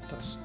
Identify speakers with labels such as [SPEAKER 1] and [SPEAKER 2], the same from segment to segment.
[SPEAKER 1] Test.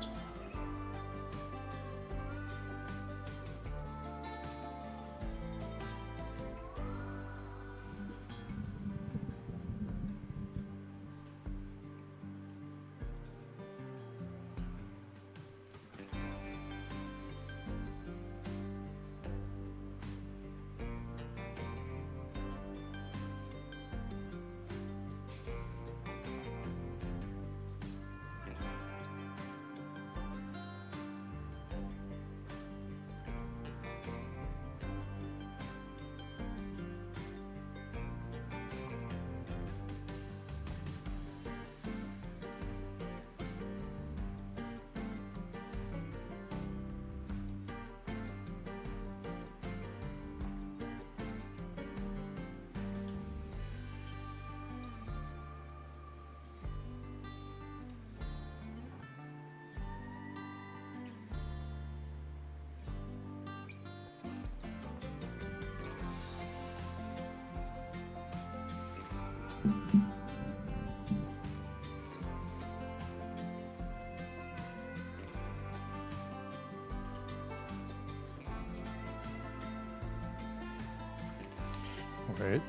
[SPEAKER 1] Wait.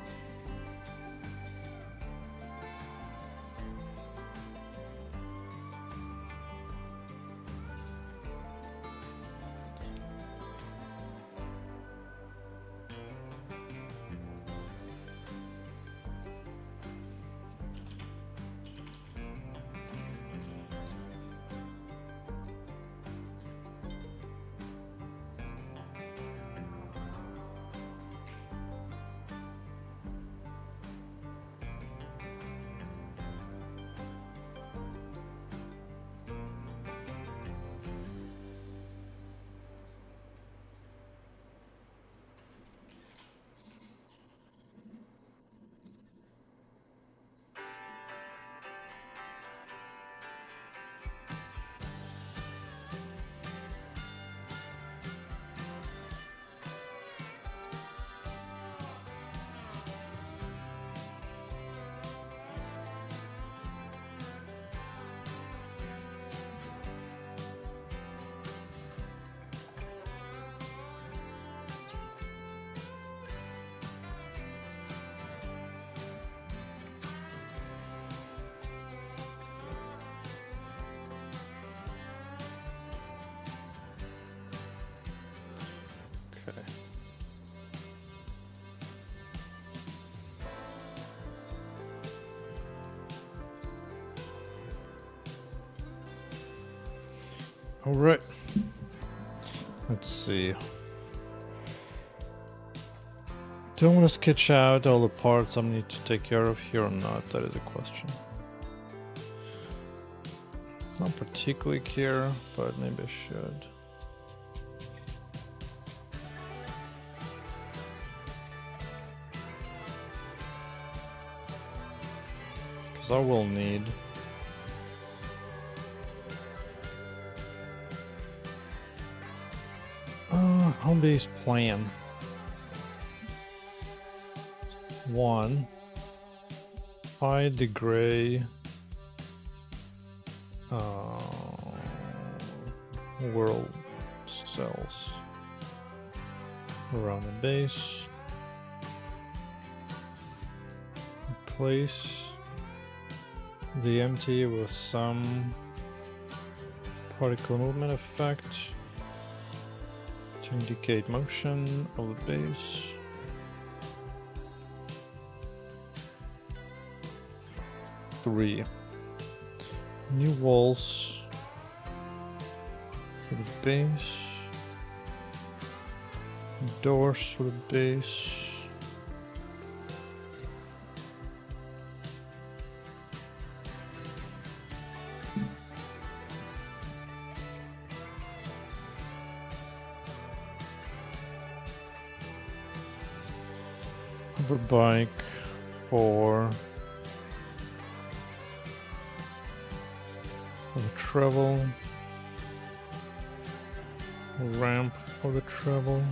[SPEAKER 1] Okay. All right. Let's see. Do I want to sketch out all the parts I need to take care of here or not? That is a question. Not particularly care, but maybe I should. Because I will need home-based plan. 1. Hide the gray world cells around the base. Replace the empty with some particle movement effect to indicate motion of the base. Three. New walls for the base. Doors for the base. Bike for the travel, ramp for the travel,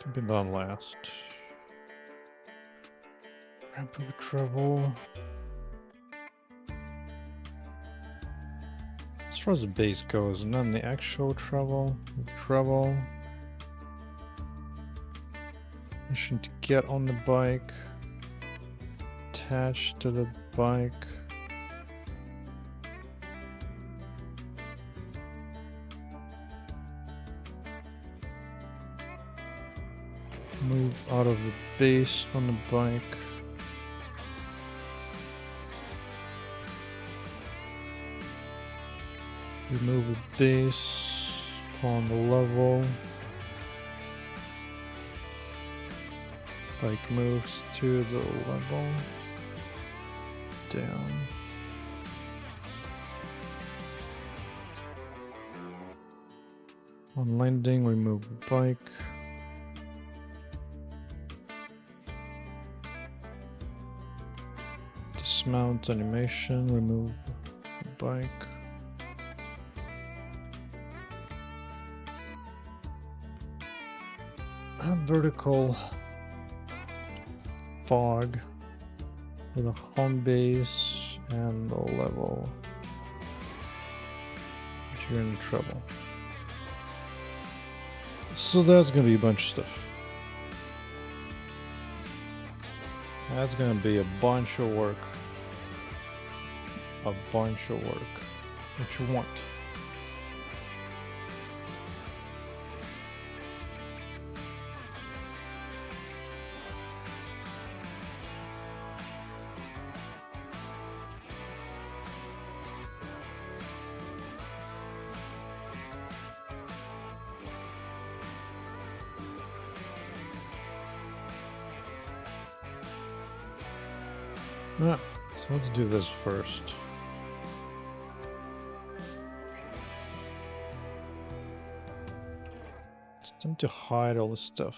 [SPEAKER 1] Should be done last. Rapid travel. As far as the base goes, and then the actual travel. Mission to get on the bike. Attached to the bike. Move out of the base on the bike. Remove the base upon the level. Bike moves to the level. Down. On landing, remove the bike. Dismount animation, remove the bike. Add vertical fog with a home base and the level. But you're in trouble. So that's gonna be a bunch of stuff. That's gonna be a bunch of work. A bunch of work. What you want? So let's do this first. It's time to hide all this stuff.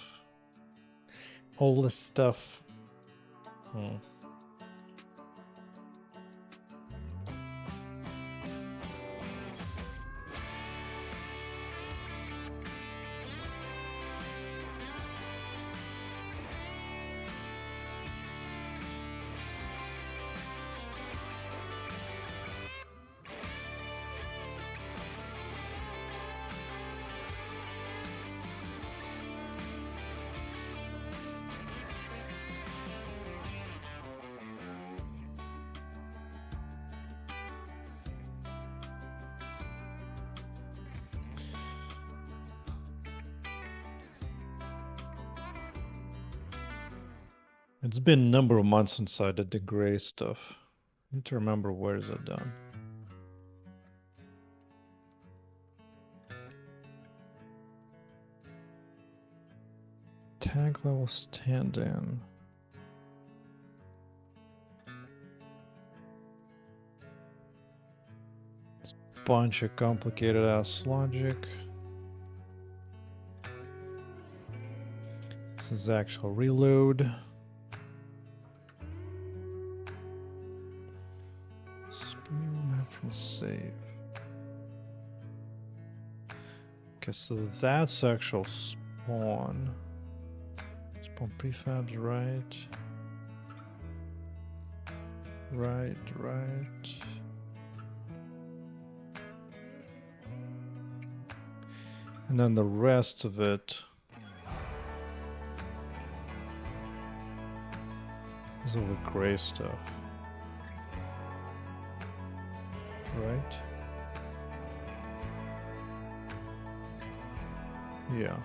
[SPEAKER 1] All this stuff. It's been a number of months since I did the gray stuff. I need to remember where is it done. Tag level stand-in. It's a bunch of complicated ass logic. This is actual reload. From save. Okay, so that's actual spawn. Spawn prefabs, right? Right. And then the rest of it is all the gray stuff. Right? Yeah.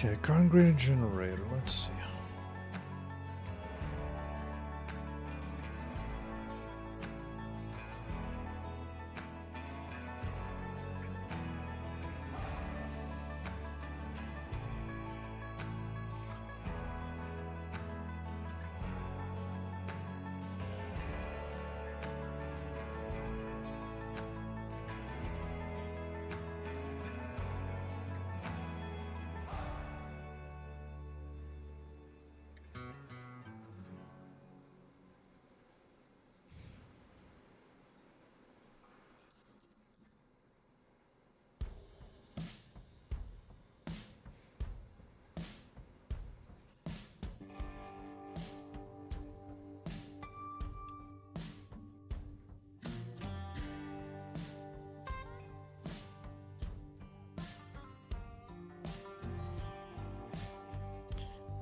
[SPEAKER 1] Okay, current gradient generator. Let's see.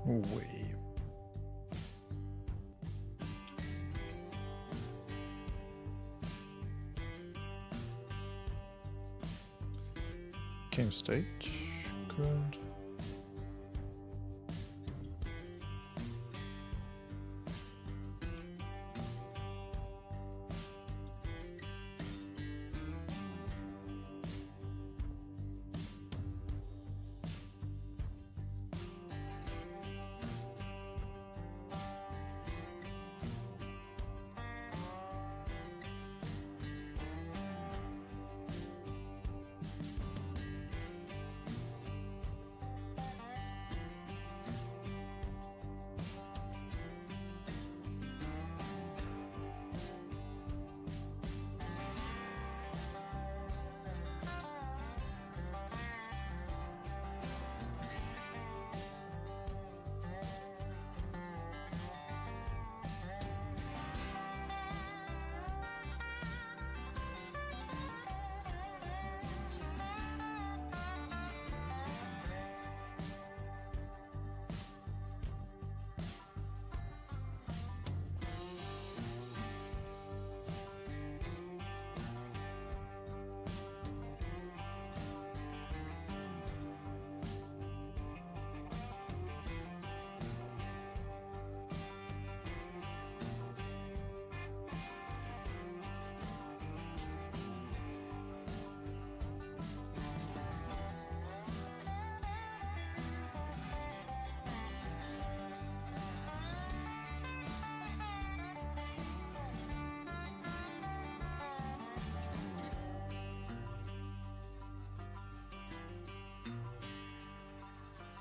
[SPEAKER 1] Wave. Game state. Good.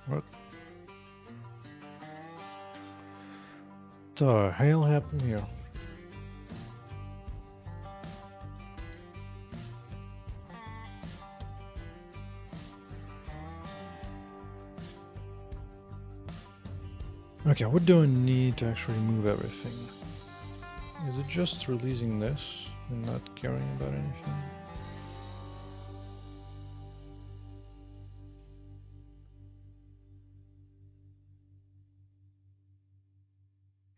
[SPEAKER 1] What the hell happened here? Okay, what do I need to actually move everything? Is it just releasing this and not caring about anything?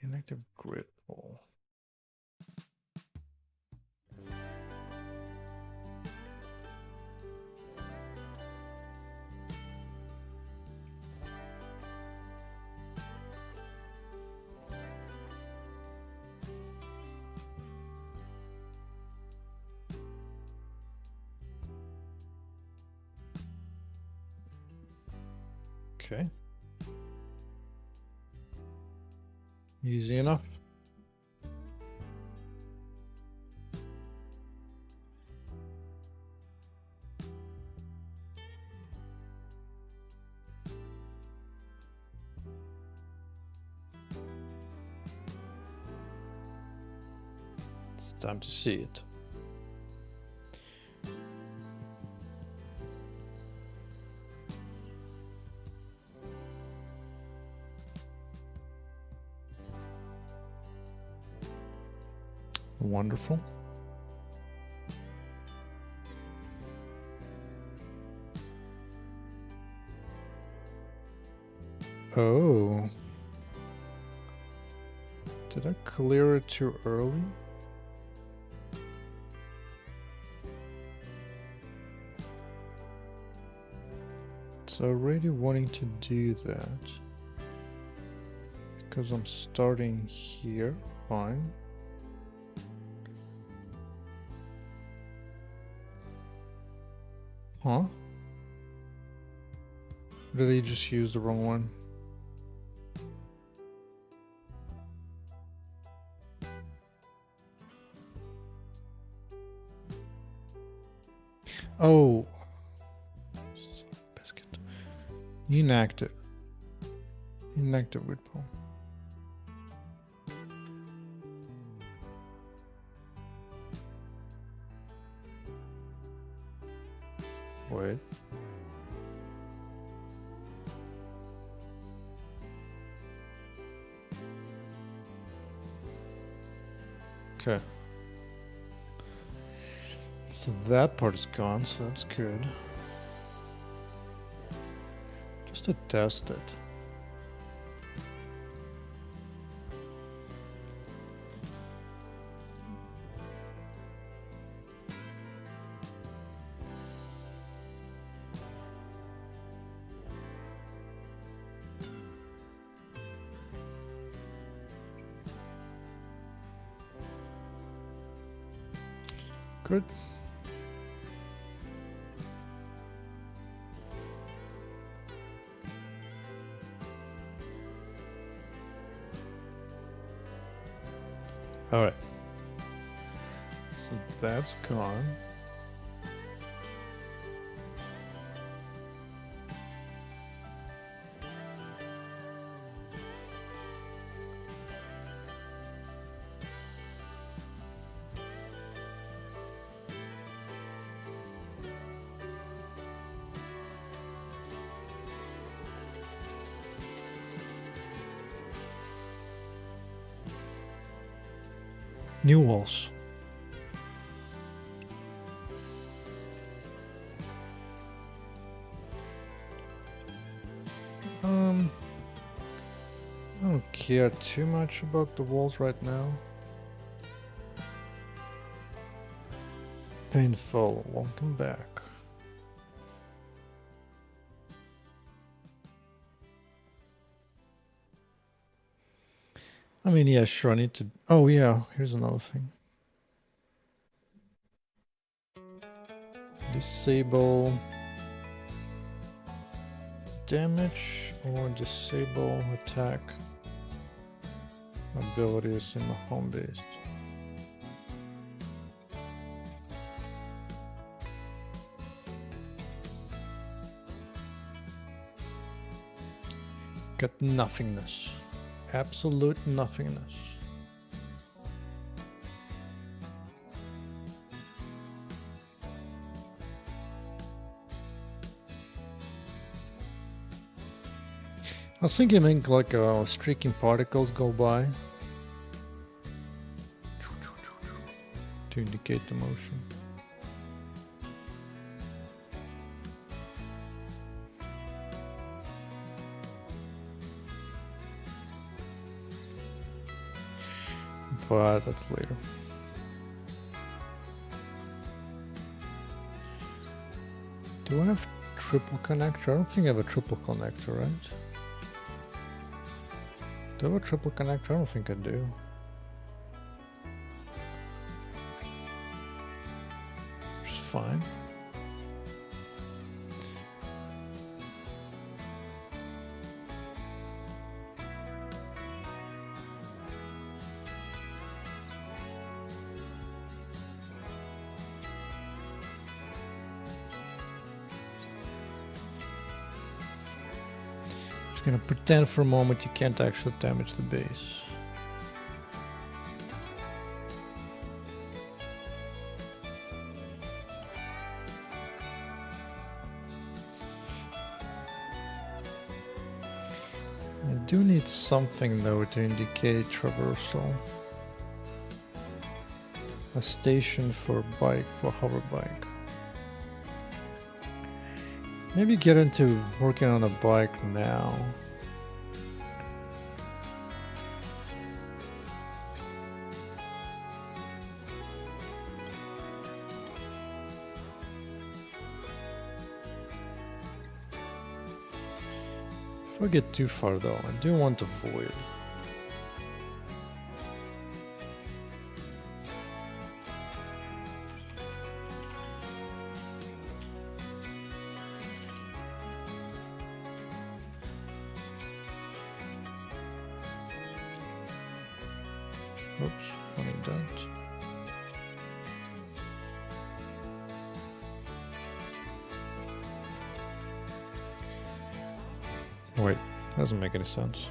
[SPEAKER 1] Inactive grid wall. Okay. Easy enough. It's time to see it. Wonderful. Oh. Did I clear it too early? So already wanting to do that. Because I'm starting here, fine. Huh? Did I just use the wrong one? Oh. Biscuit. Inactive. Inactive repo. Wait. Okay. So that part is gone, so that's good. Just to test it. Good. All right. So that's gone. New walls. I don't care too much about the walls right now. Painful, welcome back. I mean, yeah, sure, I need to... Oh, yeah, here's another thing. Disable damage or disable attack abilities in the home base. Got nothingness. Absolute nothingness. I was thinking make like streaking particles go by to indicate the motion. But that's later. Do I have triple connector? I don't think I have a triple connector, right? Do I have a triple connector? I don't think I do. Which is fine. Gonna pretend for a moment you can't actually damage the base. I do need something though to indicate traversal. A station for bike, for hover bike. Maybe get into working on a bike now. If I get too far though, I do want a void. Oops, I need that. Wait, doesn't make any sense.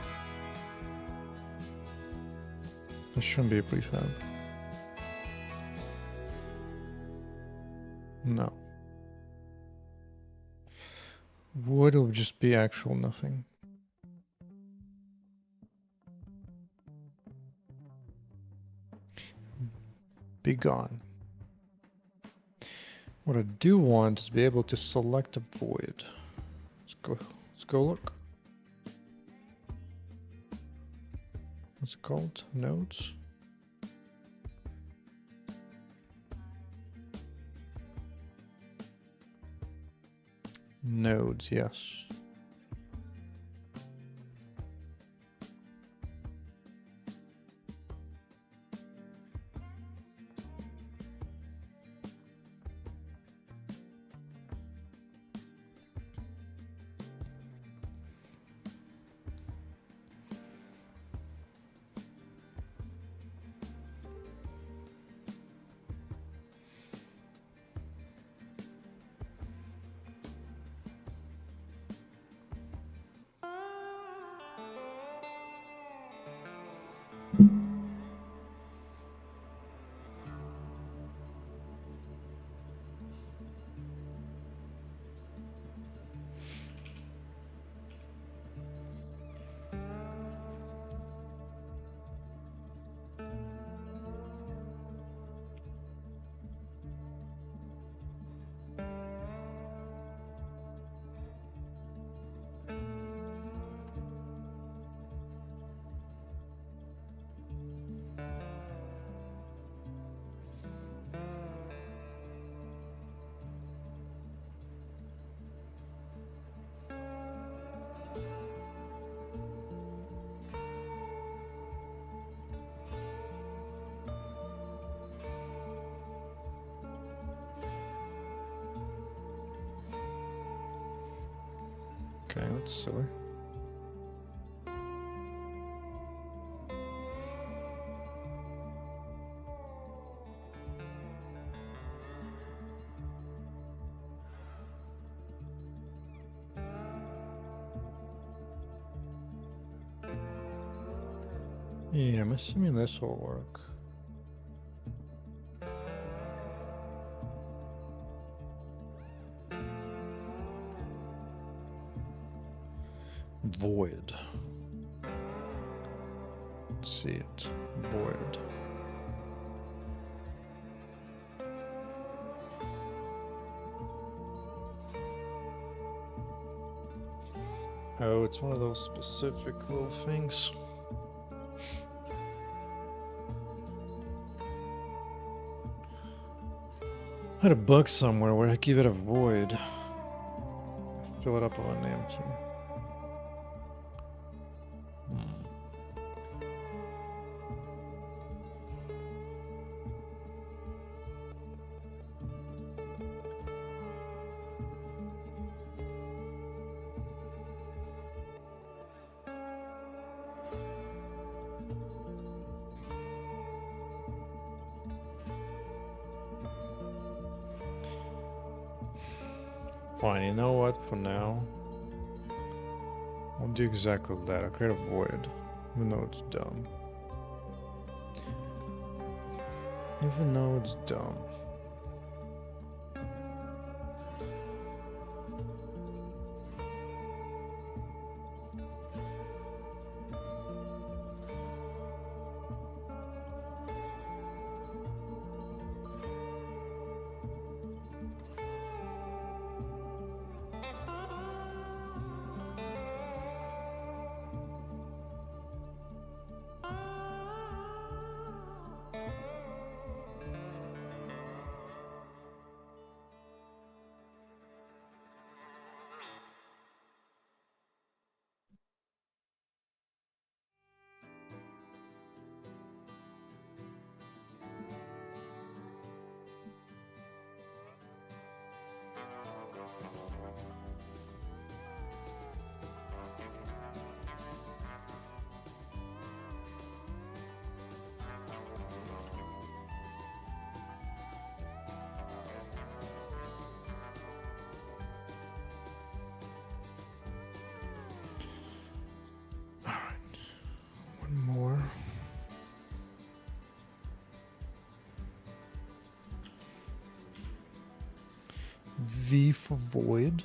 [SPEAKER 1] This shouldn't be a prefab. No. Wood will just be actual nothing. Be gone. What I do want is to be able to select a void. Let's go look. What's it called? Nodes? Nodes, yes. Okay, that's silly. Yeah, I'm assuming this will work. Void. Let's see it. Void. Oh, it's one of those specific little things. I had a bug somewhere where I give it a void. Fill it up with an empty. Fine, you know what, for now, I'll do exactly that. I'll create a void, even though it's dumb. Even though it's dumb. V for void.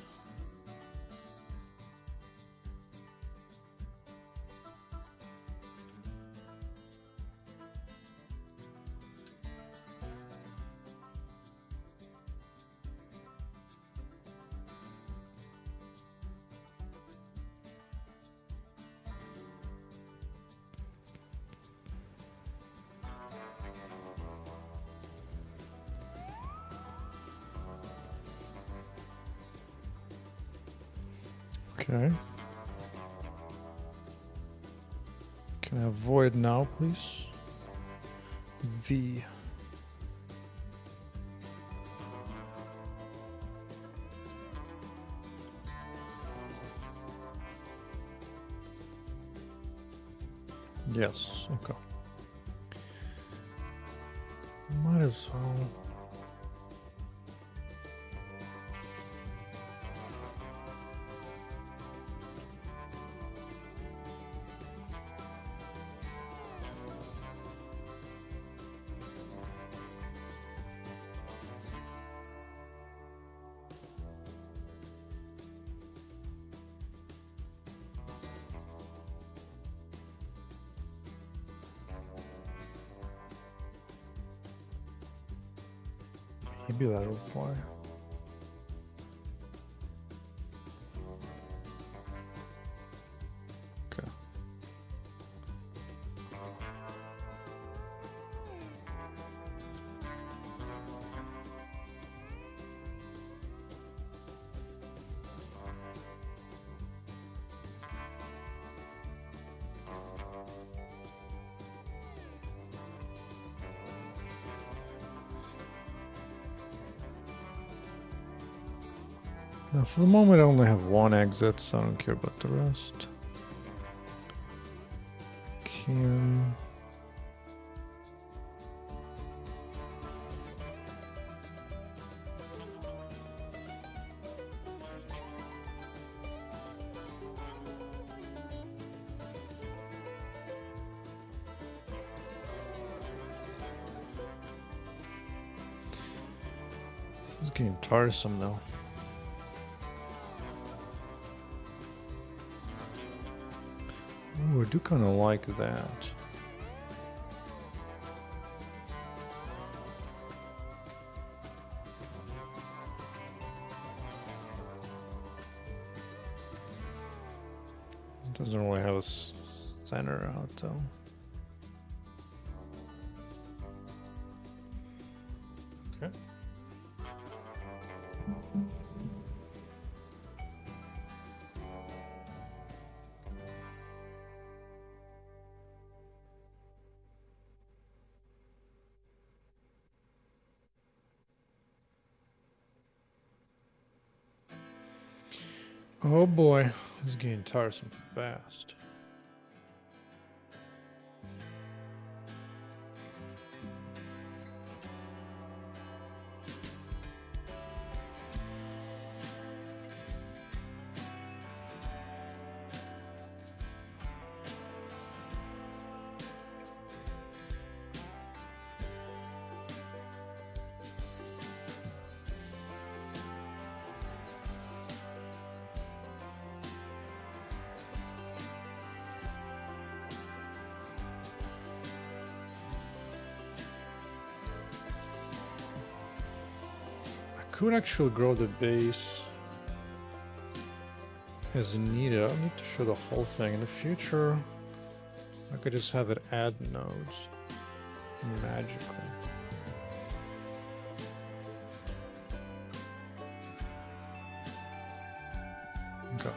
[SPEAKER 1] Okay. Can I have void now, please? V. Yes, okay. Might as well. Maybe that'll apply. Okay. Now for the moment I only have one exit, so I don't care about the rest. Can... It's getting tiresome now. Ooh, I do kind of like that. It doesn't really have a center out though. Okay. Oh boy, it's getting tiresome fast. Could actually grow the base as needed. I don't need to show the whole thing. In the future, I could just have it add nodes magically. Okay.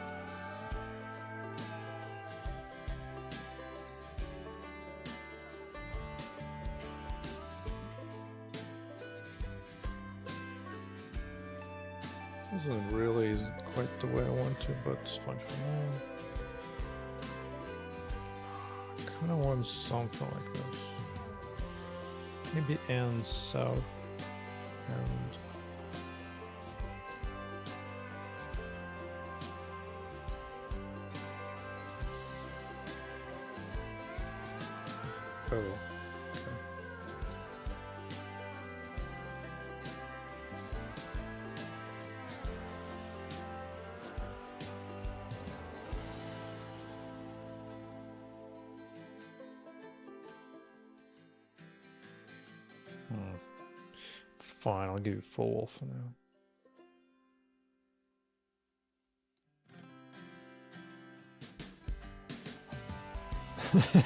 [SPEAKER 1] This isn't really quite the way I want to, but it's fine for now. I kind of want something like this. Maybe and south and oh. Fine, I'll give you full wall for now.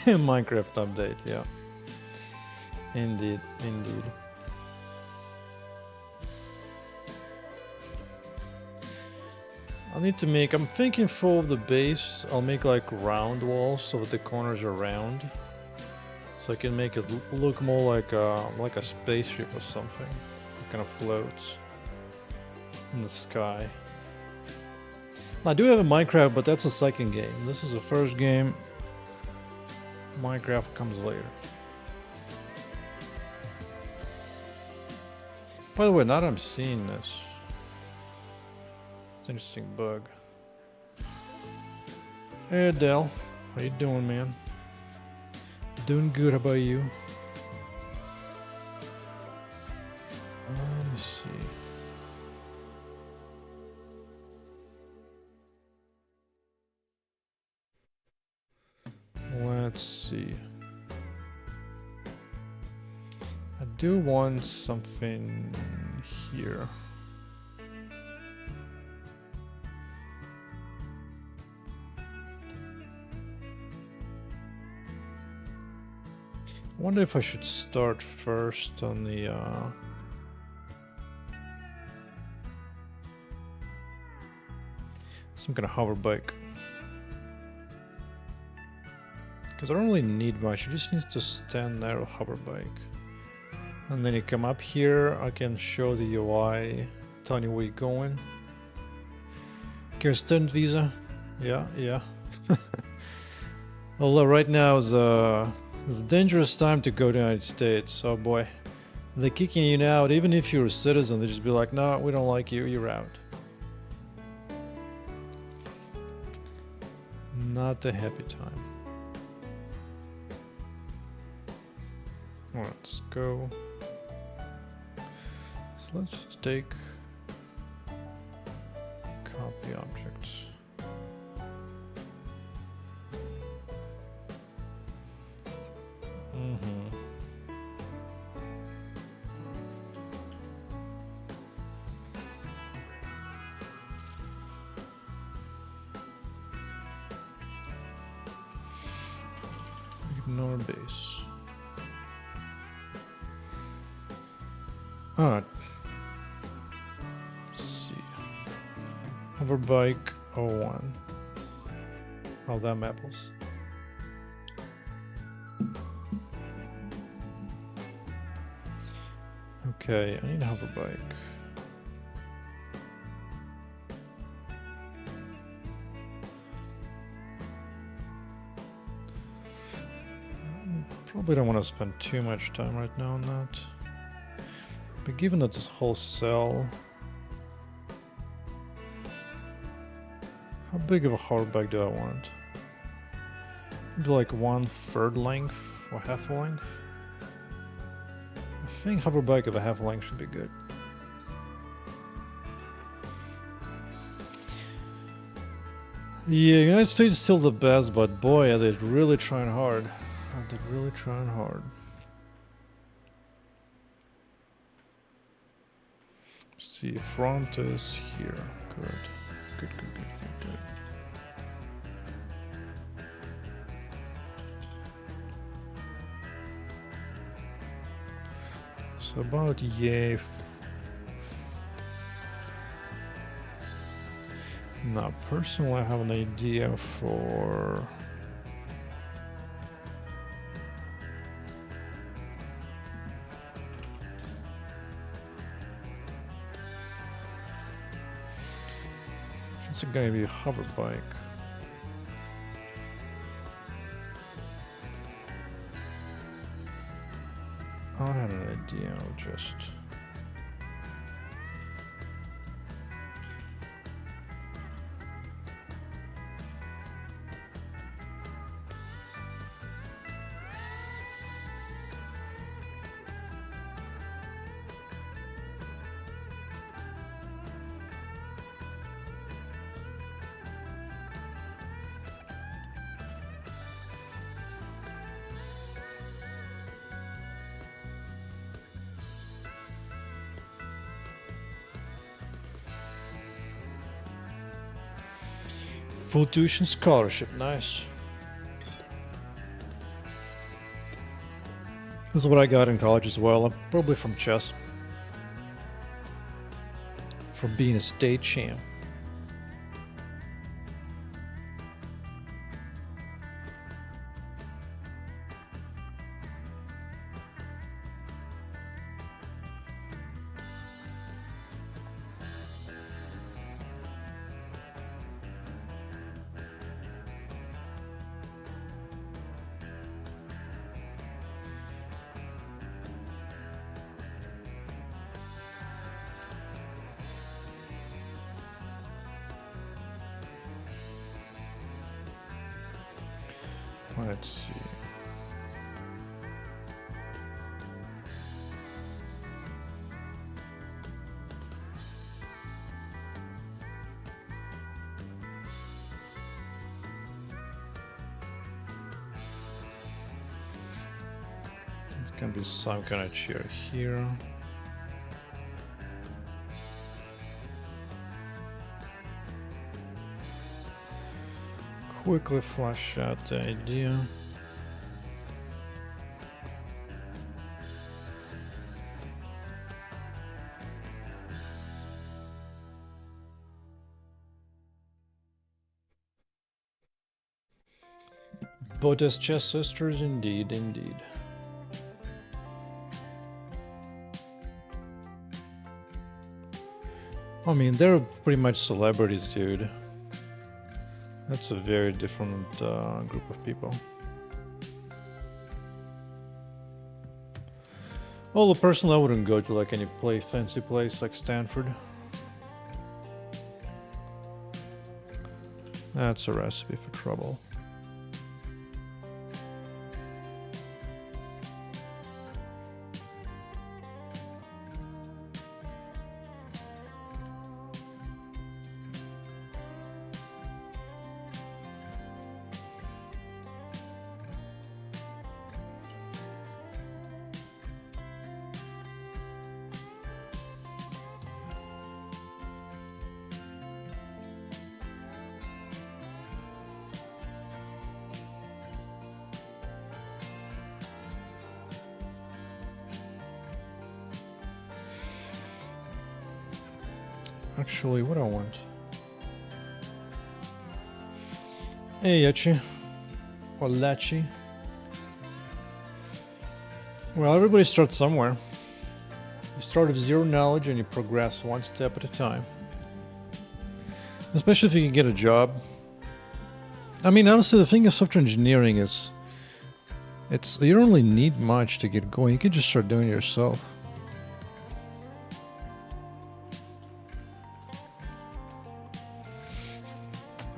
[SPEAKER 1] Minecraft update, yeah. Indeed, indeed. I need to make, I'm thinking for the base, I'll make like round walls so that the corners are round. So I can make it look more like a spaceship or something. It kind of floats in the sky. I do have a Minecraft, but that's a second game. This is the first game. Minecraft comes later. By the way, now that I'm seeing this, it's an interesting bug. Hey Adele, how you doing, man? Doing good, how about you? Let me see. Let's see. I do want something here. I wonder if I should start first on the some kind of hover bike. Because I don't really need much, it just needs to stand there or hover bike. And then you come up here, I can show the UI, telling you where you're going. Okay, student visa. Yeah, yeah. Although right now is it's a dangerous time to go to the United States. Oh boy. They're kicking you out. Even if you're a citizen, they just be like, no, we don't like you, you're out. Not a happy time. Let's go. So let's just take copy objects. Ignore base. Alright. Let's see. Hoverbike 01. Oh, them apples. Okay, I need a hoverbike. Probably don't want to spend too much time right now on that. But given that this whole cell... How big of a hoverbike do I want? Maybe like 1/3 length or half a length? I think hoverbike of a half length should be good. Yeah, United States is still the best, but boy, are they really trying hard. They're really trying hard. Let's see, front is here. Good. Good, good, good, good, good. So about yay. Now, personally, I have an idea for... It's going to be a hover bike. I had an idea, I'll just... Full tuition scholarship, nice. This is what I got in college as well, probably from chess. From being a state champ. Let's see. It's gonna be some kind of chair here. Quickly flush out the idea. But as chess sisters, indeed, indeed. I mean, they're pretty much celebrities, dude. That's a very different group of people. Well, personally, I wouldn't go to like any fancy place like Stanford. That's a recipe for trouble. Actually, what I want. Hey, Yachi. Or Lachi. Well, everybody starts somewhere. You start with zero knowledge and you progress one step at a time. Especially if you can get a job. I mean, honestly, the thing of software engineering is... you don't really need much to get going. You can just start doing it yourself.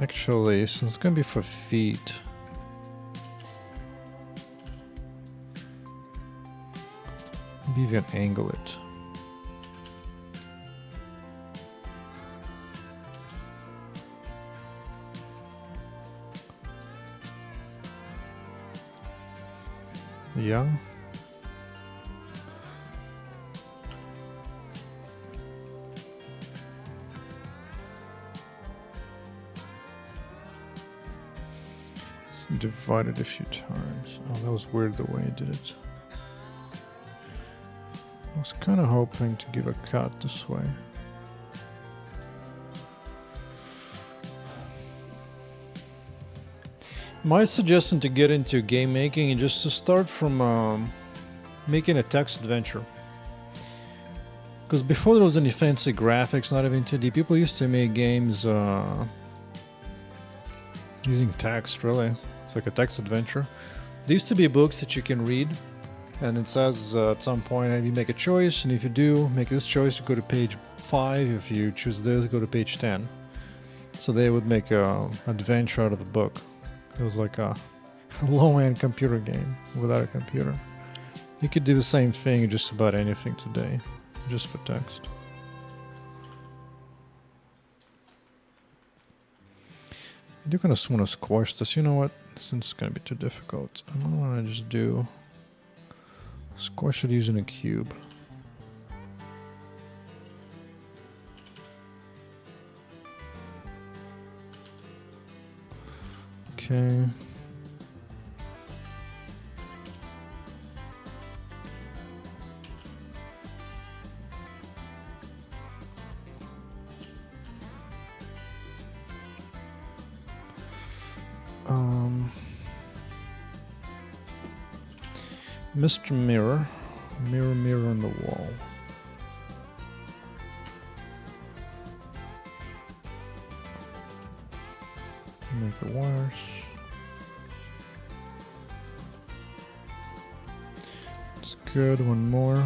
[SPEAKER 1] Actually, since it's gonna be for feet, maybe you can angle it. Yeah. Divided a few times. Oh, that was weird the way I did it. I was kind of hoping to give a cut this way. My suggestion to get into game making is just to start from making a text adventure. Because before there was any fancy graphics, not even 2D, people used to make games using text, really. It's like a text adventure. There used to be books that you can read, and it says at some point you make a choice, and if you do make this choice, you go to page 5. If you choose this, go to page 10. So they would make an adventure out of the book. It was like a low-end computer game without a computer. You could do the same thing just about anything today, just for text. I do kind of want to squash this. You know what? Since it's going to be too difficult, I'm going to want to just do squash it using a cube. Okay. Mr. Mirror. Mirror, mirror on the wall. Make it worse. It's good. One more.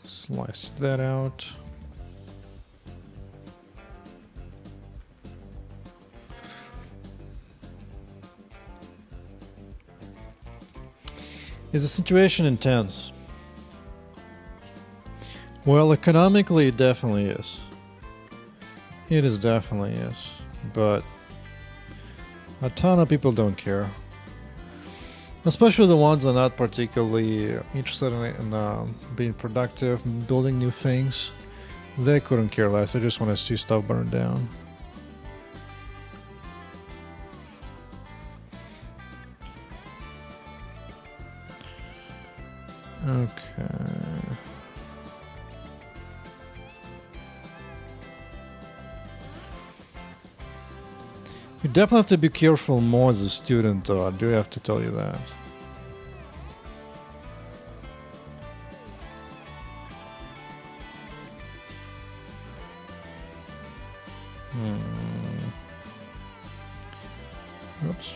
[SPEAKER 1] Slice that out. Is the situation intense? Well, economically it definitely is. It is definitely is. But a ton of people don't care. Especially the ones that are not particularly interested in being productive, building new things. They couldn't care less. They just want to see stuff burn down. Okay. You definitely have to be careful more as a student, though. I do have to tell you that. Oops.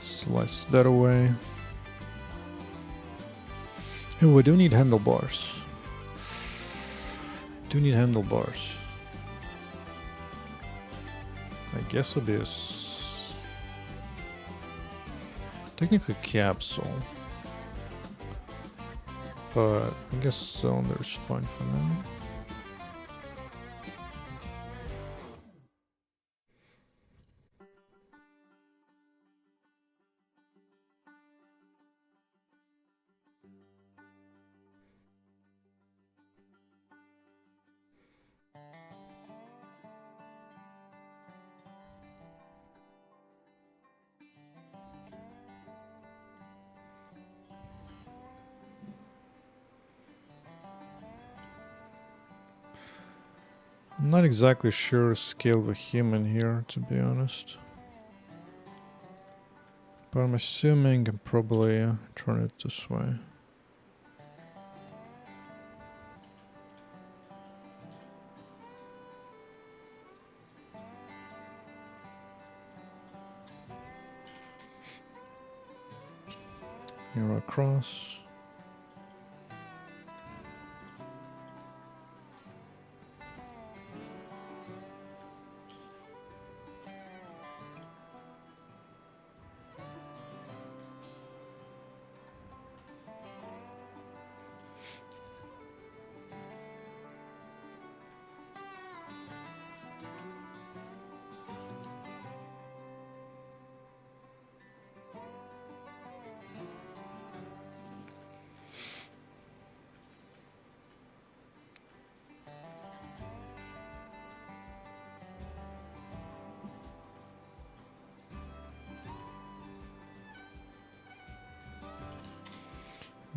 [SPEAKER 1] Slice that away. Oh, we do need handlebars. Do need handlebars. I guess it'll be a technically capsule, but I guess cylinder's fine for now. I'm not exactly sure scale of a human here, to be honest. But I'm assuming I'm probably turn it this way. Here across.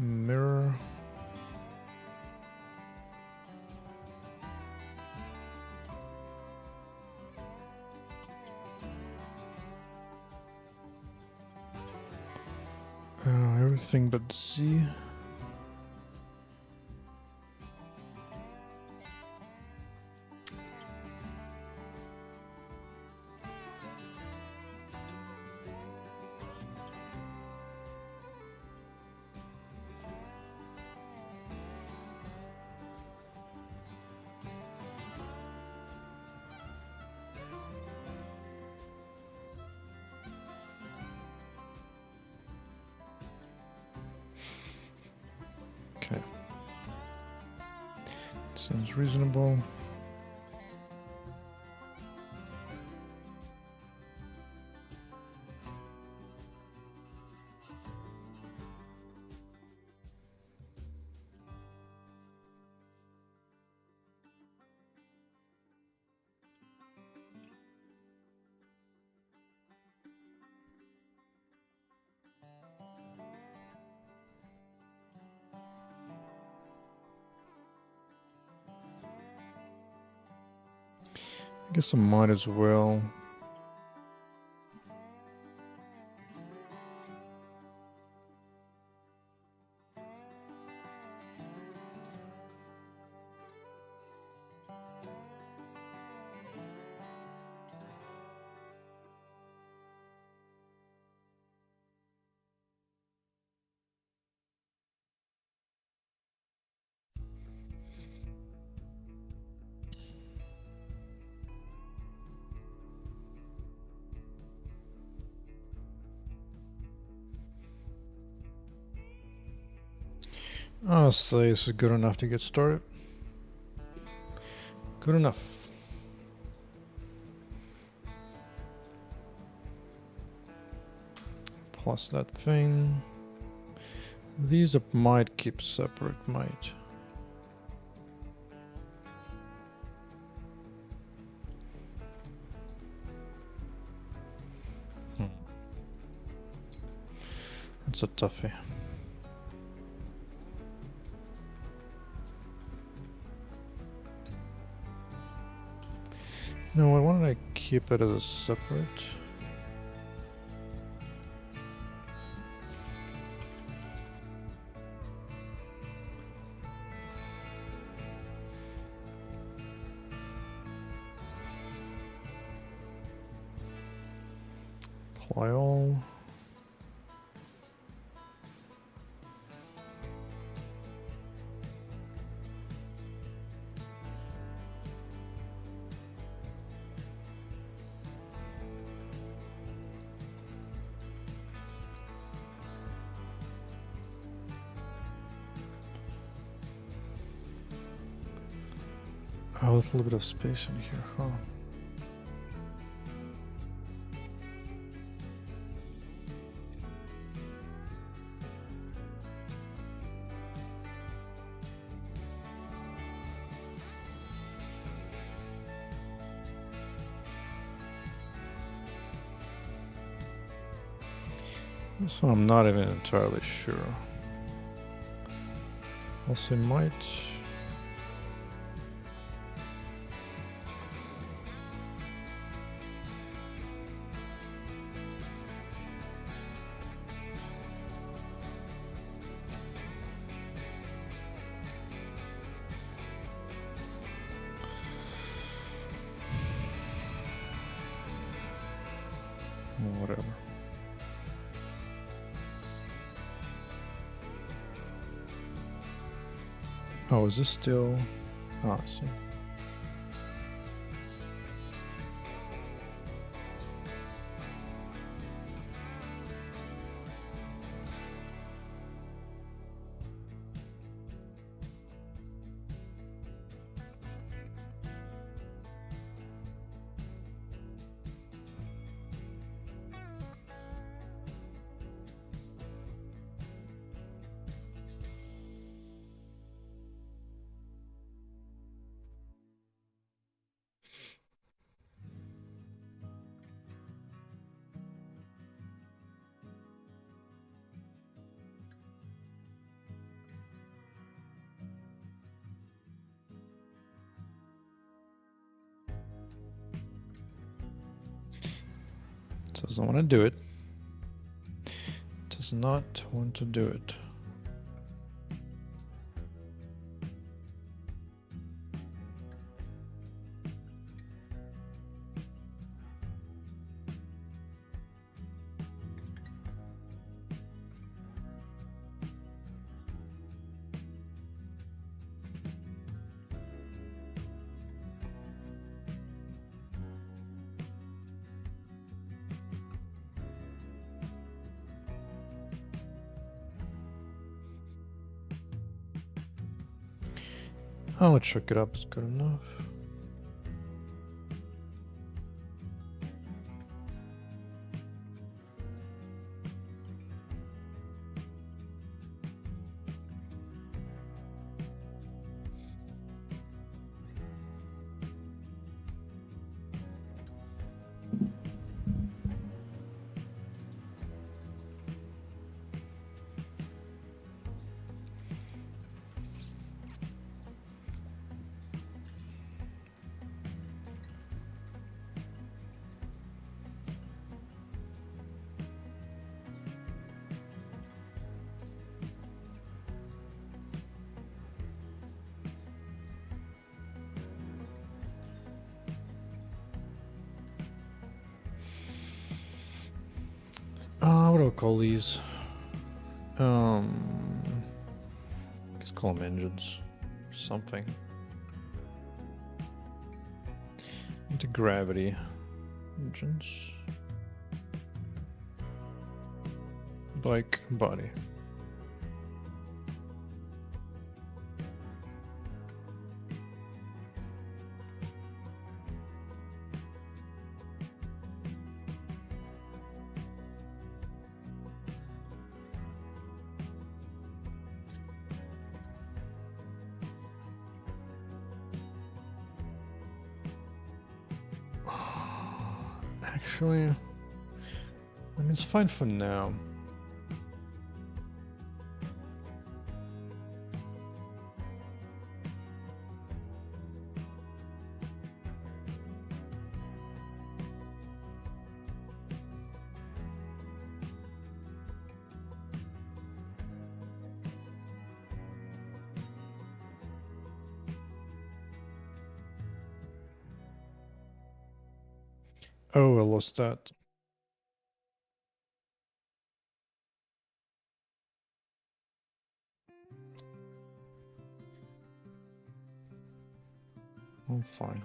[SPEAKER 1] Mirror. Everything but Z. Okay. Seems reasonable. I guess I might as well. I'll say this is good enough to get started. Good enough. Plus that thing. These might keep separate, might. That's a toughie. No, why don't I keep it as a separate? Apply all. Oh, there's a little bit of space in here, huh? This one I'm not even entirely sure. I'll say might. Whatever. Oh, is this still? Oh, I see. Doesn't want to do it. Does not want to do it. I'll check it up, it's good enough. What do I call these? Let's call them engines or something. Anti-gravity engines. Bike body. Actually, I mean, it's fine for now. Oh, I lost that. I'm fine.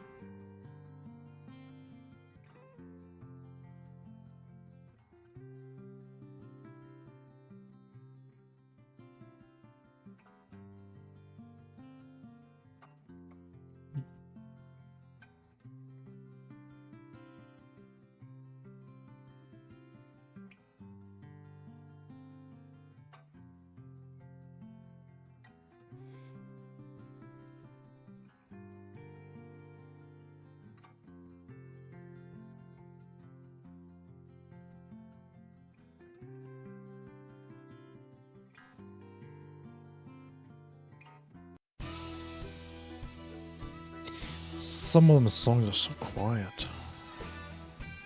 [SPEAKER 1] Some of the songs are so quiet.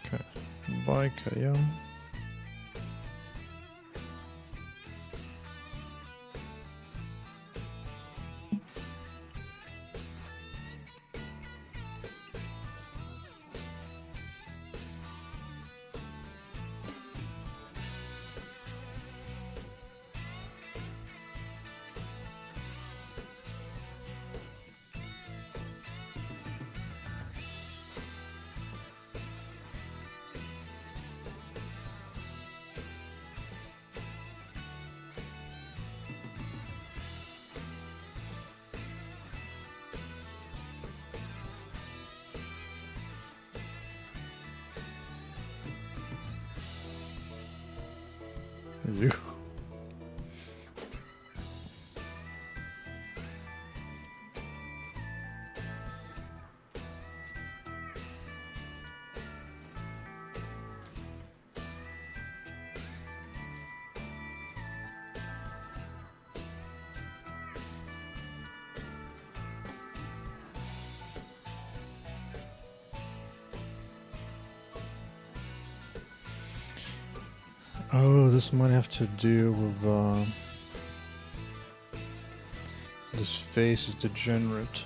[SPEAKER 1] Okay, bike, yeah. You. Oh, this might have to do with this face is degenerate.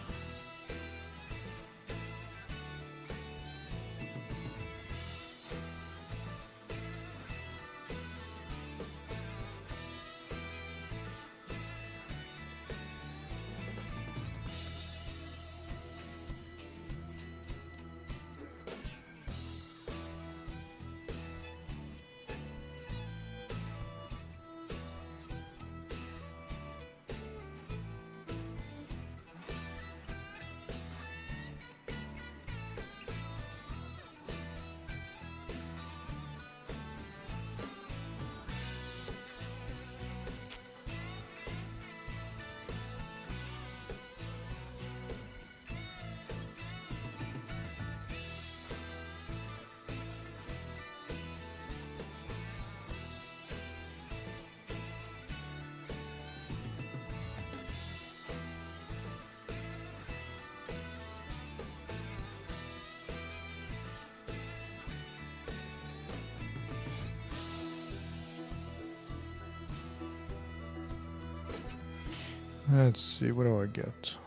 [SPEAKER 1] Let's see, what do I get?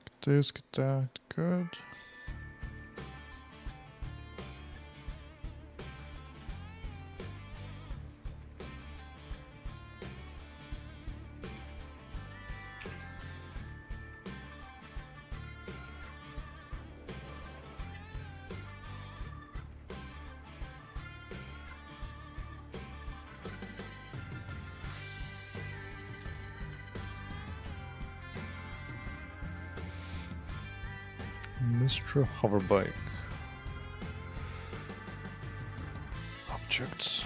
[SPEAKER 1] Get this, get that, good. Mr. Hoverbike. Objects.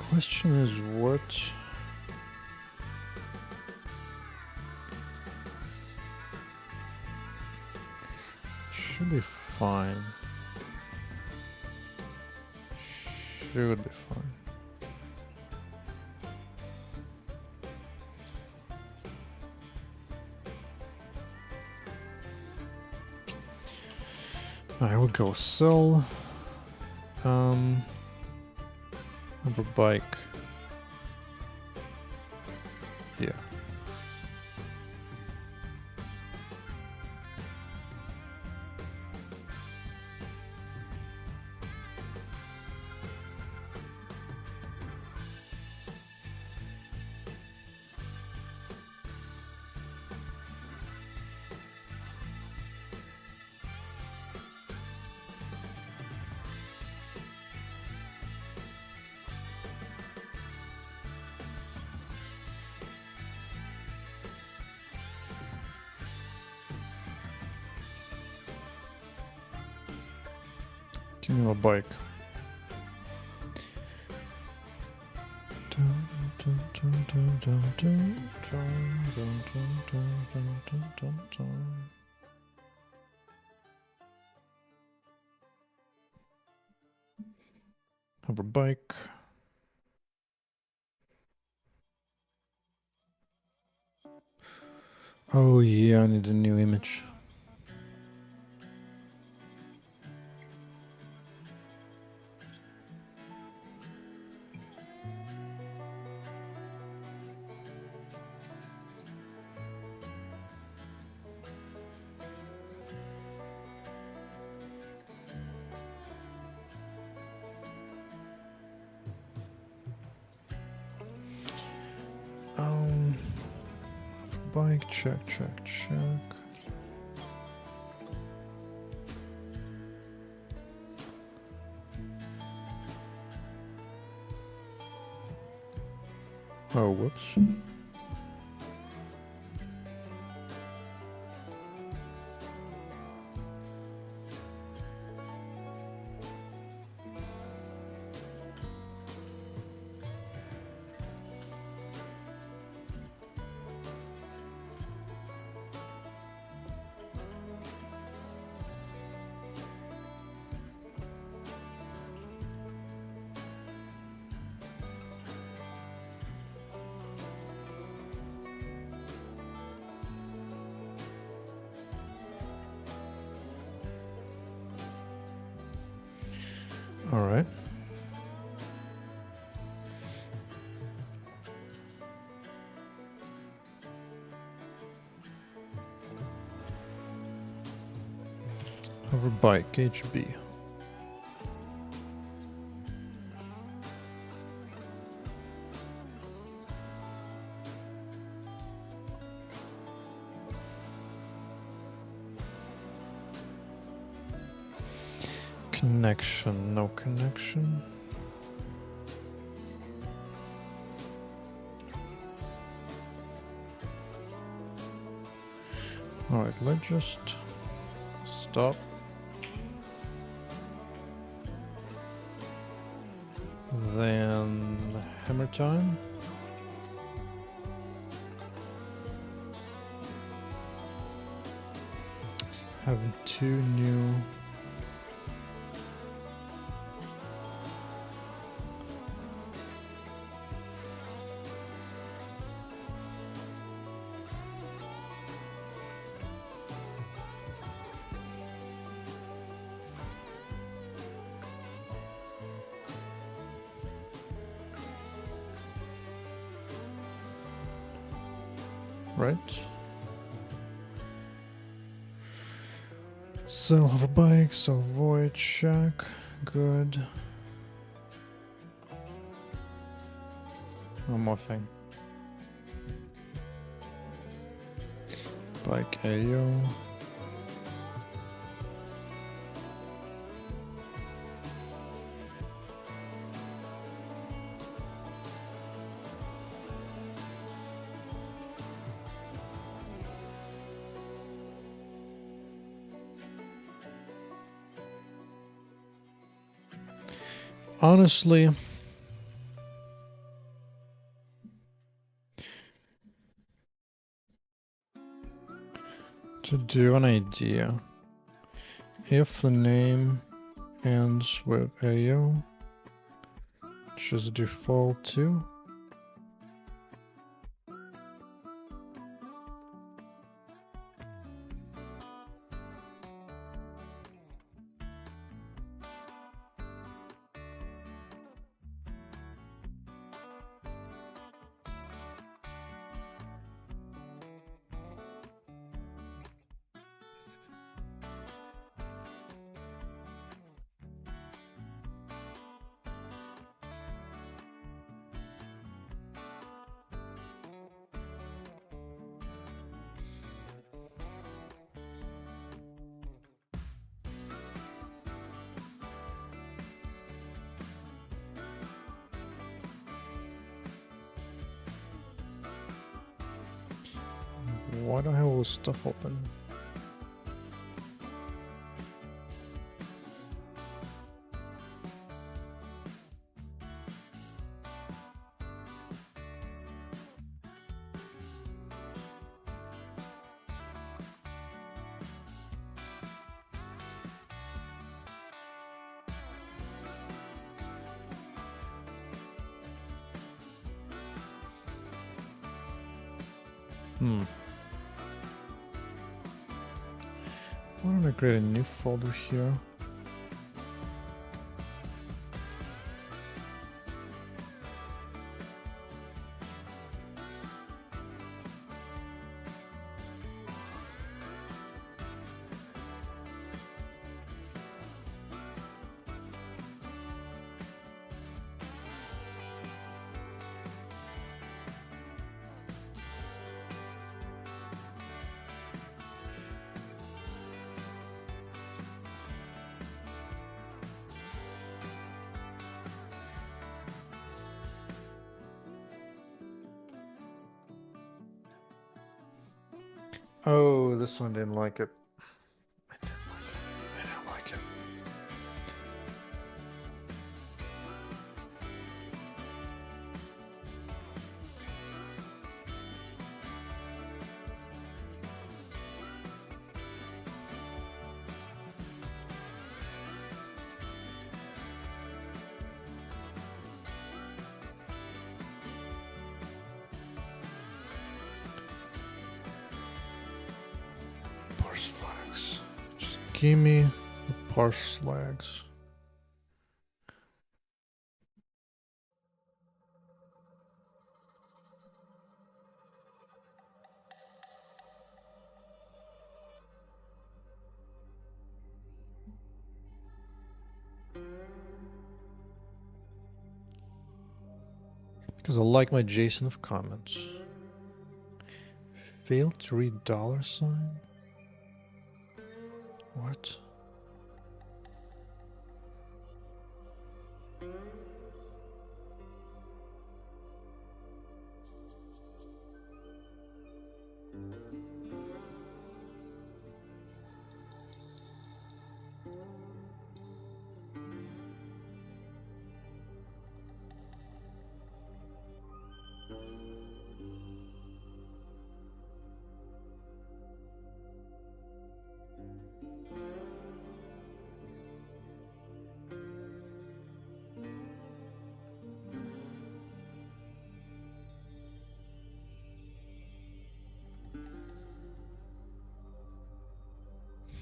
[SPEAKER 1] Question is what? Should be fine. Should be fine. I will go sell. Bike. Yeah. Give me a bike. Have a bike. Oh yeah, I need a new image. Bike, check. Oh, whoops. All right. Over bike HB. Connection, no connection. Alright, let's just stop. Then hammer time. Having 2 new right. Sell hover bike, sell void shack, good. One more thing. Bike AO. Honestly, to do an idea, if the name ends with AO, just default to. Why do I have all this stuff open? Why don't I create a new folder here? Oh, this one didn't like it. I didn't like it. Parse flags. Just give me the parse flags. Because I like my JSON of comments. Failed to read $sign? What?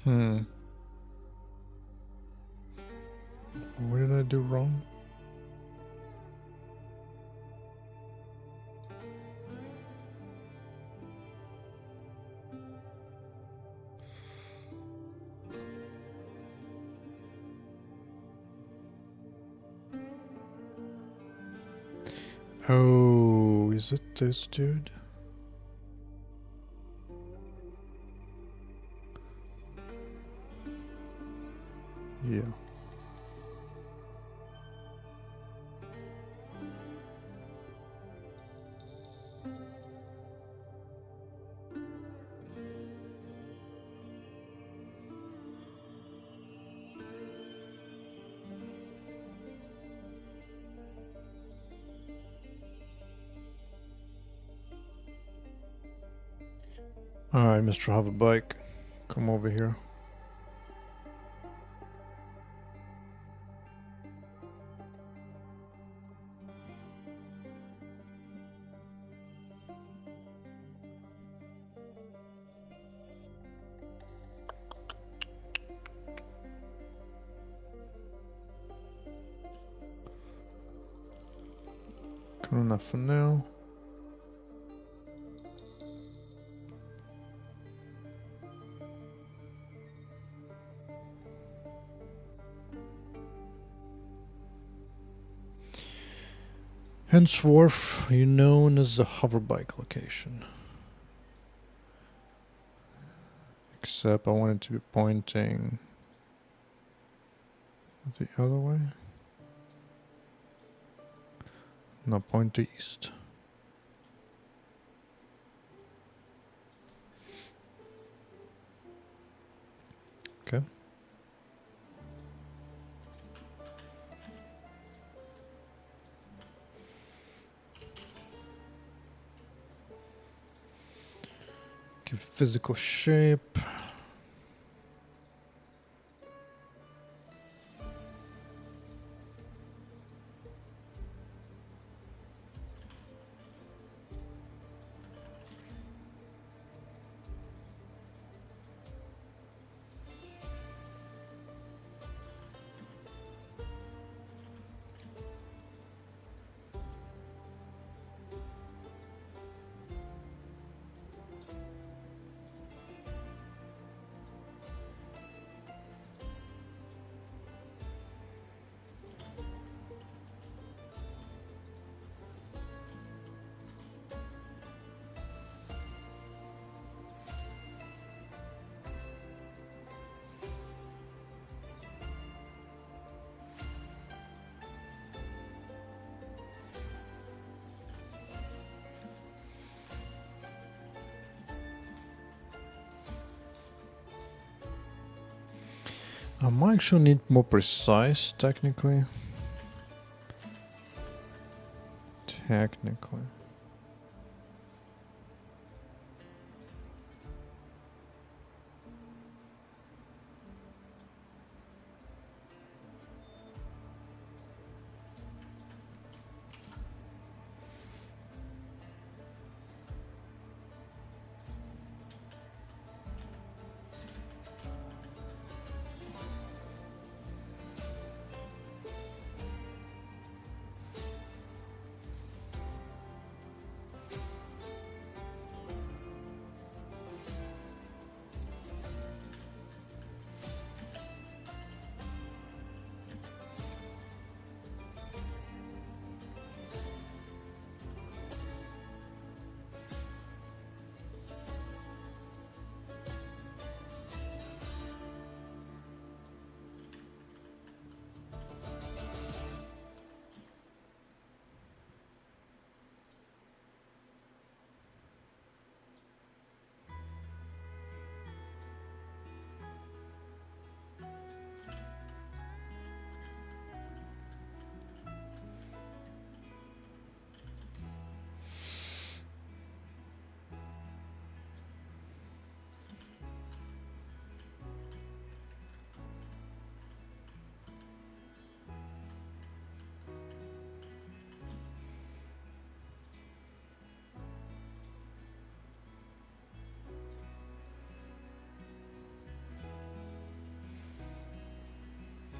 [SPEAKER 1] What did I do wrong? Oh, is it this dude? Yeah. Alright, Mr. Hoverbike, come over here. Good enough for now. Henceforth, you're known as the hoverbike location. Except I want it to be pointing the other way. No, point east. Okay. Give physical shape. I might actually need more precise, technically. Technically.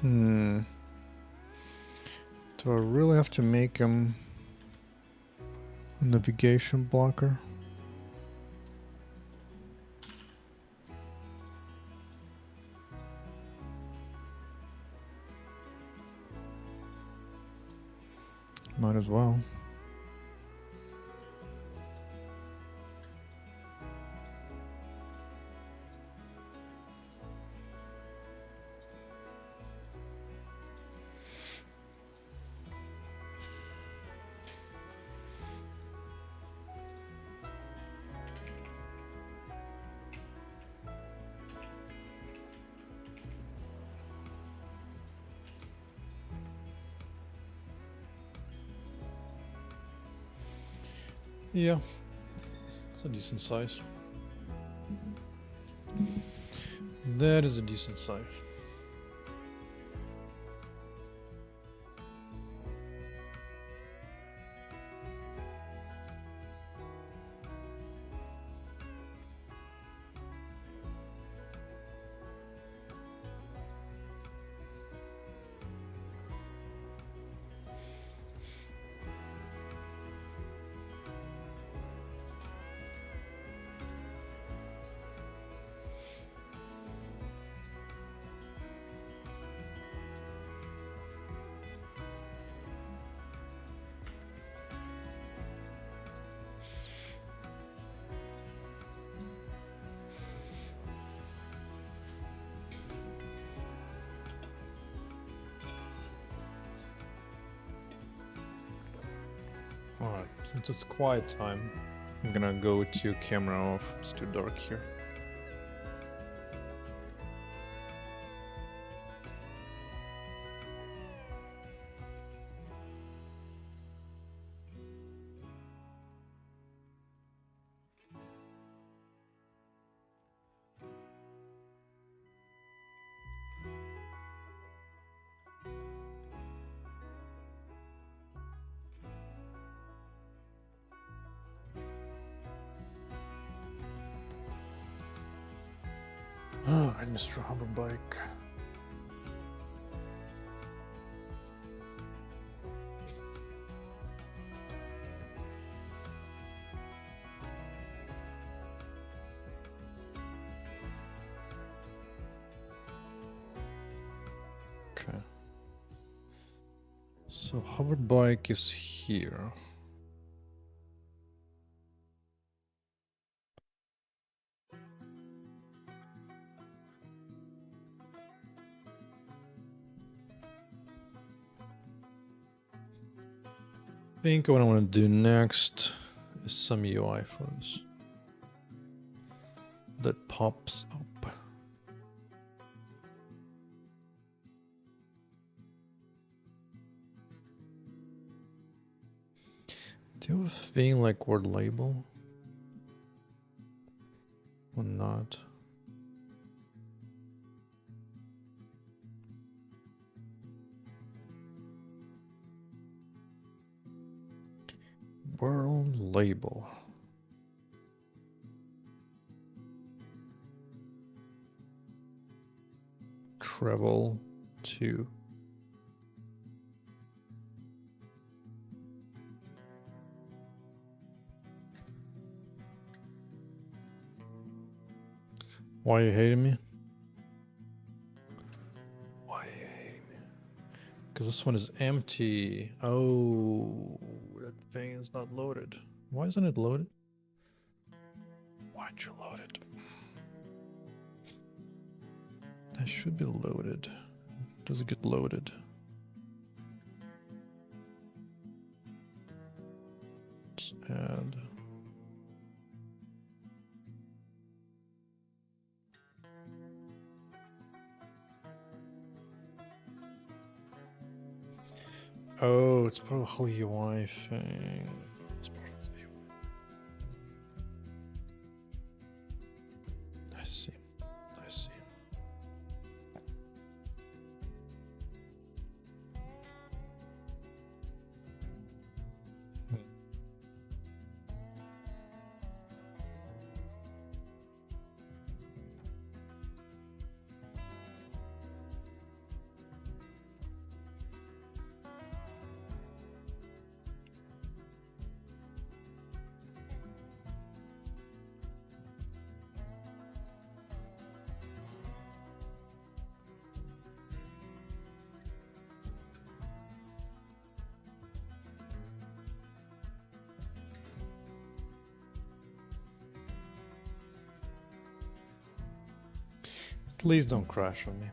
[SPEAKER 1] Do I really have to make him a navigation blocker? Might as well. Yeah, it's a decent size. That is a decent size. Alright, since it's quiet time, I'm gonna go to camera off. It's too dark here. Alright, Mr. Hoverbike. Okay. So Hoverbike is here. I think what I want to do next is some UI for this. That pops up. Do you have a thing like word label? Or not? Word label. Travel to. Why are you hating me? Why are you hating me? Because this one is empty. Oh, that thing is not loaded. Why isn't it loaded? Why'd you load it? That should be loaded. Does it get loaded? Let's add. Oh, it's part of the whole UI thing. It's part of the UI. I see. I see. Please don't crash on me.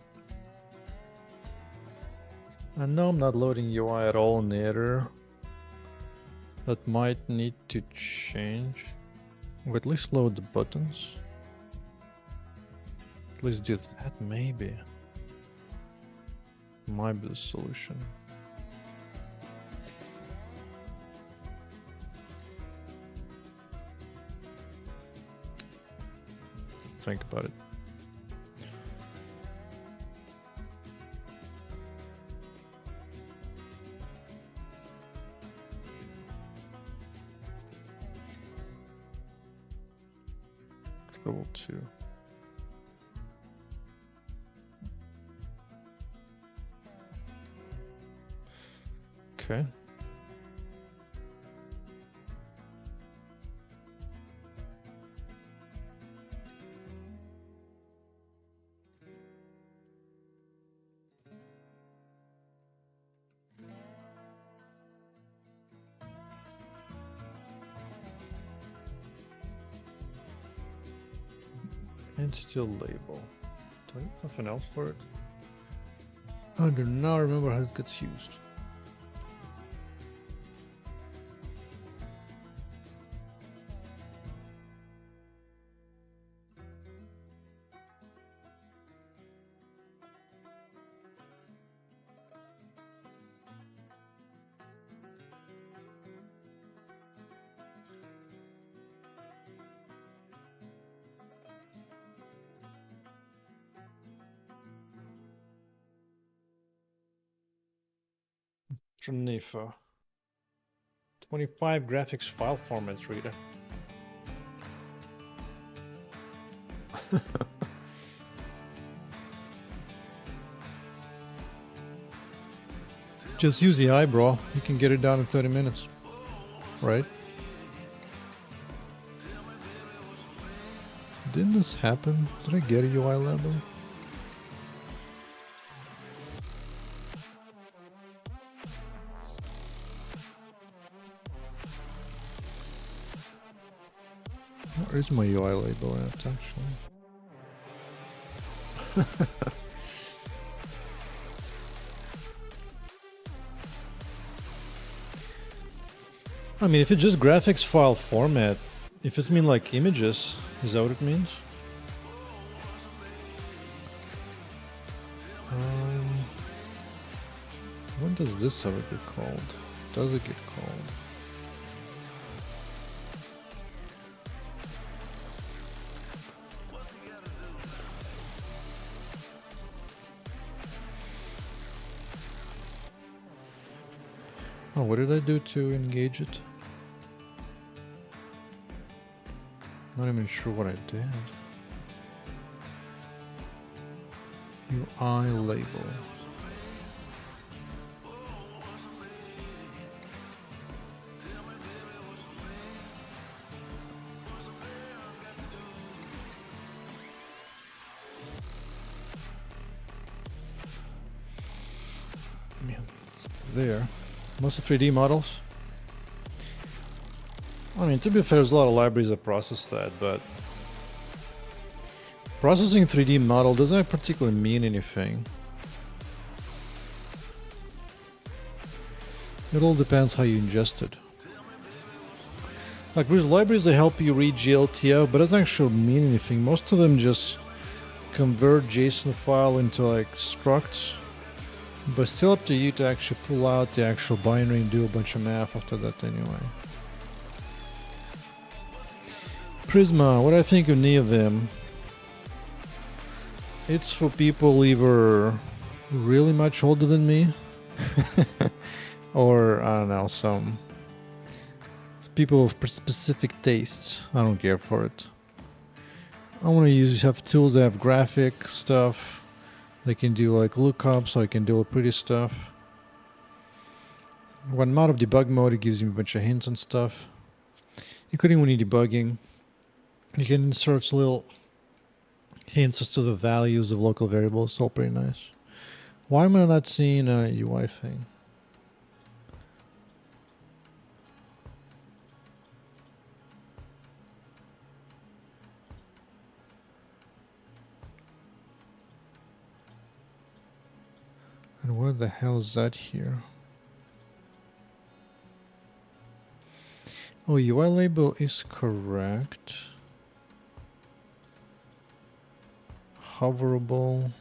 [SPEAKER 1] I know I'm not loading UI at all in the editor. That might need to change. Or at least load the buttons. At least do that, maybe. Might be the solution. Think about it. Level 2. Okay. And still label. Do I need something else for it? I do not remember how this gets used. Geneva. 25 graphics file formats reader. Just use the eyebrow. You can get it down in 30 minutes. Right? Didn't this happen? Did I get a UI level? Where's my UI label at, actually? I mean, if it's just graphics file format, if it's mean like images, is that what it means? When does this ever get called? Does it get called? Oh, what did I do to engage it? Not even sure what I did. UI label. Man, it's there. Most of 3D models. I mean, to be fair, there's a lot of libraries that process that, but processing 3D model doesn't particularly mean anything. It all depends how you ingest it. Like, there's libraries that help you read GLTF, but it doesn't actually mean anything. Most of them just convert JSON file into like structs. But still up to you to actually pull out the actual binary and do a bunch of math after that anyway. Prisma, what do I think of NeoVim? It's for people either really much older than me or, I don't know, some people with specific tastes. I don't care for it. I want to have tools that have graphic stuff. They can do like lookups, so I can do pretty stuff. When I'm out of debug mode, it gives me a bunch of hints and stuff. Including when you're debugging. You can insert little hints as to the values of local variables. It's all pretty nice. Why am I not seeing a UI thing? And what the hell is that here? Oh, UI label is correct. Hoverable.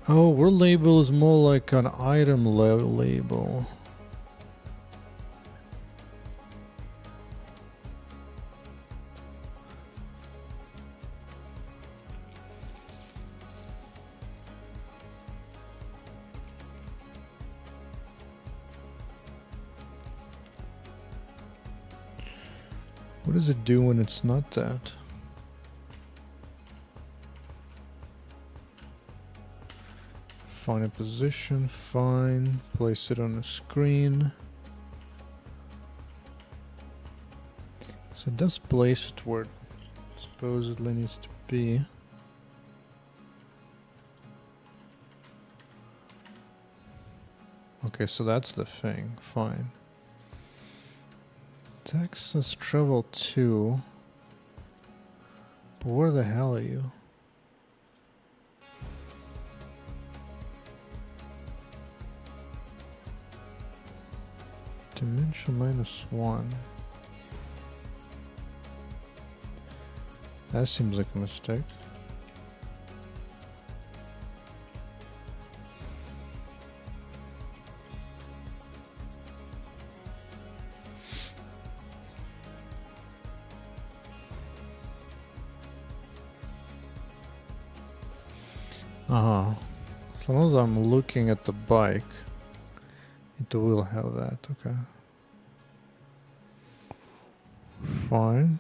[SPEAKER 1] Oh, word label is more like an item label. What does it do when it's not that? Find a position, fine. Place it on the screen. So it does place it where it supposedly needs to be. Okay, so that's the thing, fine. Texas travel to. But where the hell are you? Dimension -1. That seems like a mistake. As long as I'm looking at the bike, it will have that, okay. Fine.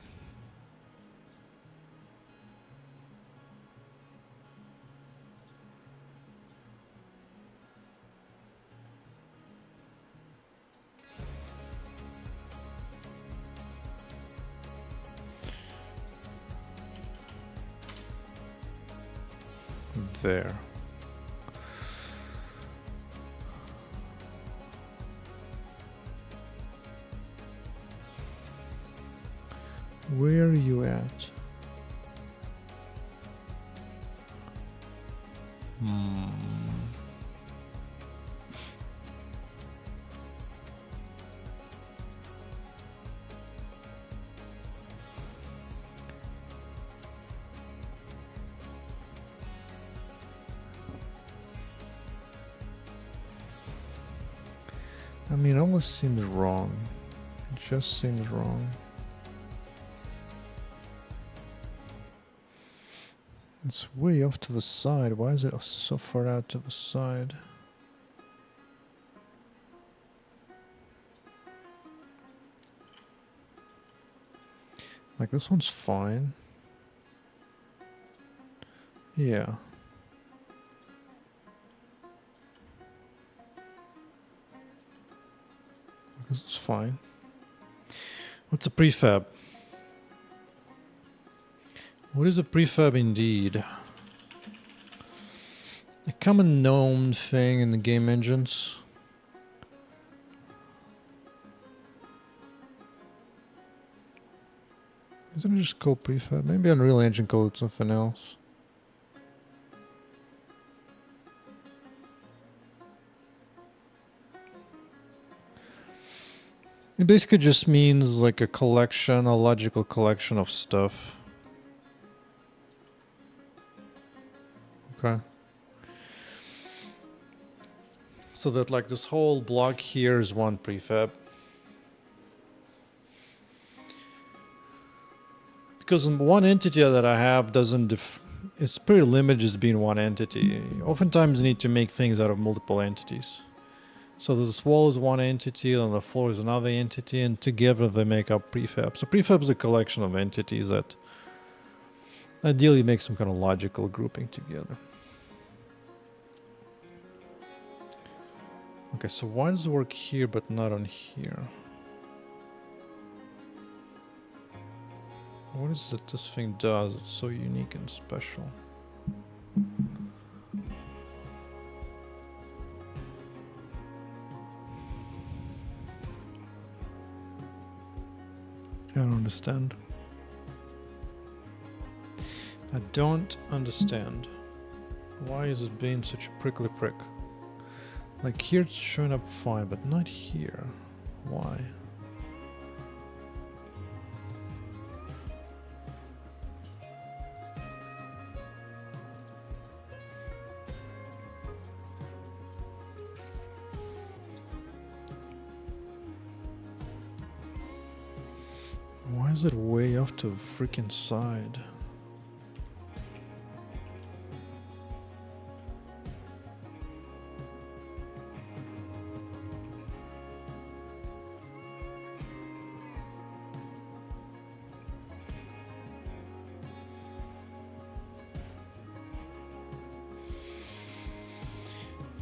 [SPEAKER 1] There. Where are you at? I mean, it almost seems wrong. It just seems wrong. It's way off to the side. Why is it so far out to the side? Like, this one's fine. Yeah. This is fine. What's a prefab? What is a prefab indeed? A common known thing in the game engines. Isn't it just called prefab? Maybe Unreal Engine called it something else. It basically just means like a collection, a logical collection of stuff. Okay. So that like this whole block here is one prefab. Because one entity that I have doesn't, it's pretty limited as being one entity. Oftentimes you need to make things out of multiple entities. So this wall is one entity, and the floor is another entity, and together they make up prefab. So prefab is a collection of entities that ideally make some kind of logical grouping together. Okay, so why does it work here but not on here? What is it this thing does? It's so unique and special. I don't understand. I don't understand. Why is it being such a prickly prick? Like here it's showing up fine, but not here. Why? Why is it way off to the freaking side?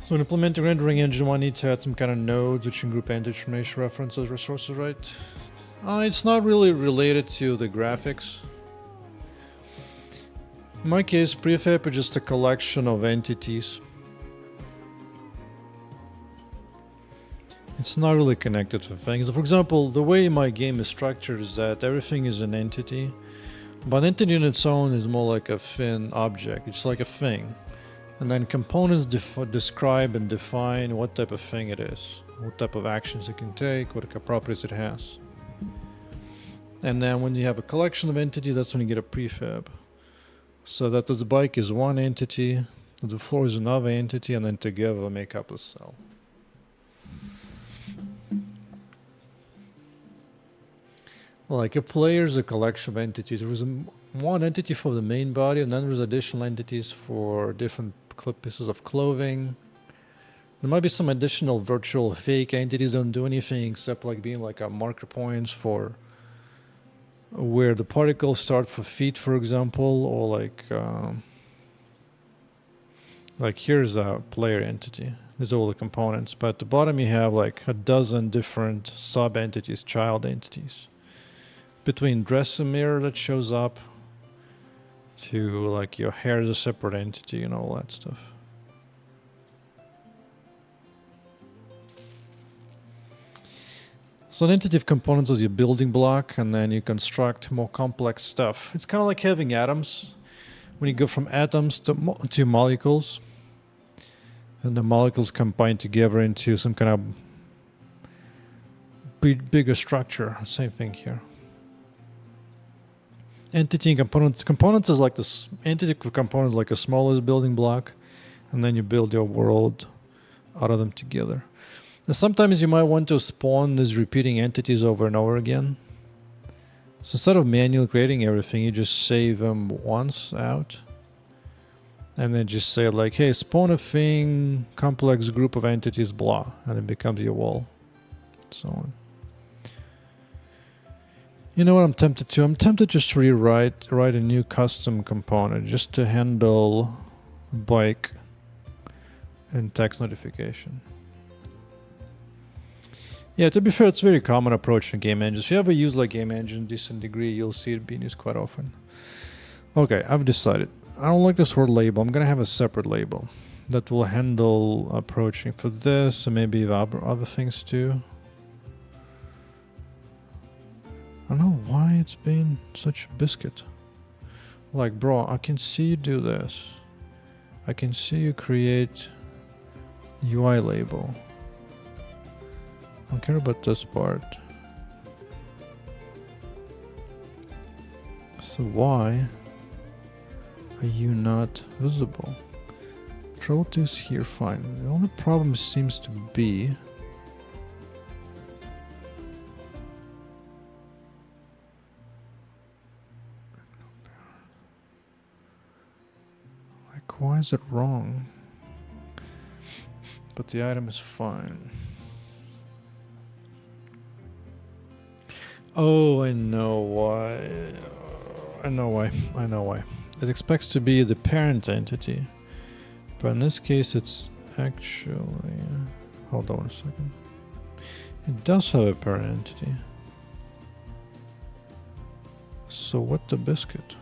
[SPEAKER 1] So in implementing rendering engine, one needs to add some kind of nodes which can group entity information references resources, right? It's not really related to the graphics. In my case, prefab is just a collection of entities. It's not really connected to things. For example, the way my game is structured is that everything is an entity, but an entity on its own is more like a thin object. It's like a thing. And then components describe and define what type of thing it is, what type of actions it can take, what properties it has. And then when you have a collection of entities, that's when you get a prefab. So that this bike is one entity, the floor is another entity, and then together they make up a cell. Like a player is a collection of entities. There was one entity for the main body, and then there's additional entities for different pieces of clothing. There might be some additional virtual fake entities that don't do anything except like being like a marker points for where the particles start for feet, for example, or like here's a player entity. These are all the components, but at the bottom you have like a dozen different sub entities, child entities. Between dress and mirror that shows up to like your hair is a separate entity and all that stuff. So an entity of components is your building block, and then you construct more complex stuff. It's kind of like having atoms. When you go from atoms to molecules, and the molecules combine together into some kind of bigger structure. Same thing here. Entity and components. Components is like this. Entity of components like a smallest building block, and then you build your world out of them together. Now sometimes you might want to spawn these repeating entities over and over again. So instead of manually creating everything, you just save them once out, and then just say like, "Hey, spawn a thing, complex group of entities, blah," and it becomes your wall. So on. You know what I'm tempted to? I'm tempted just to write a new custom component just to handle bike and text notification. Yeah, to be fair, it's a very common approach in game engines. If you ever use like game engine decent degree, you'll see it being used quite often. Okay, I've decided. I don't like this word label. I'm gonna have a separate label that will handle approaching for this and maybe other things too. I don't know why it's been such a biscuit. Like, bro, I can see you do this. I can see you create UI label. I don't care about this part. So why are you not visible? Control tools here, fine. The only problem seems to be like, why is it wrong? But the item is fine. Oh, I know why. I know why. It expects to be the parent entity. But in this case, it's actually... hold on a second. It does have a parent entity. So what the biscuit?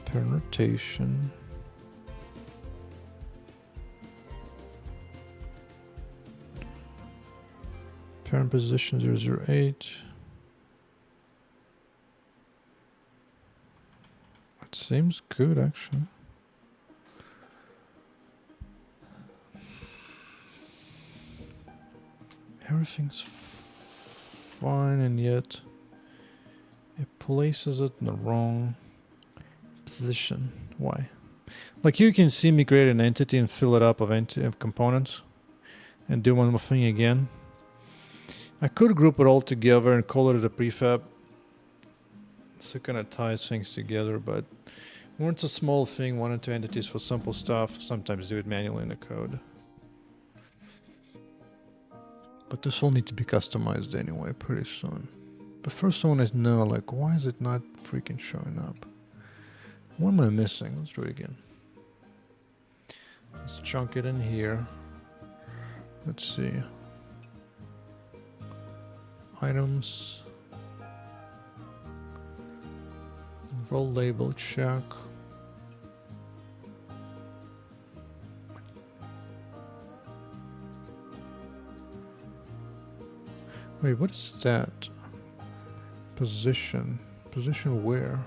[SPEAKER 1] Parent rotation. Parent position 008. Seems good, actually. Everything's fine, and yet it places it in the wrong position. Why? Like here you can see me create an entity and fill it up of components and do one more thing again. I could group it all together and call it a prefab. So it kind of ties things together, but when it's a small thing, 1 or 2 entities for simple stuff, sometimes do it manually in the code. But this will need to be customized anyway pretty soon. The first one is no, like why is it not freaking showing up? What am I missing? Let's do it again. Let's chunk it in here. Let's see. Items. Roll label check. Wait, what is that? Position. Position where?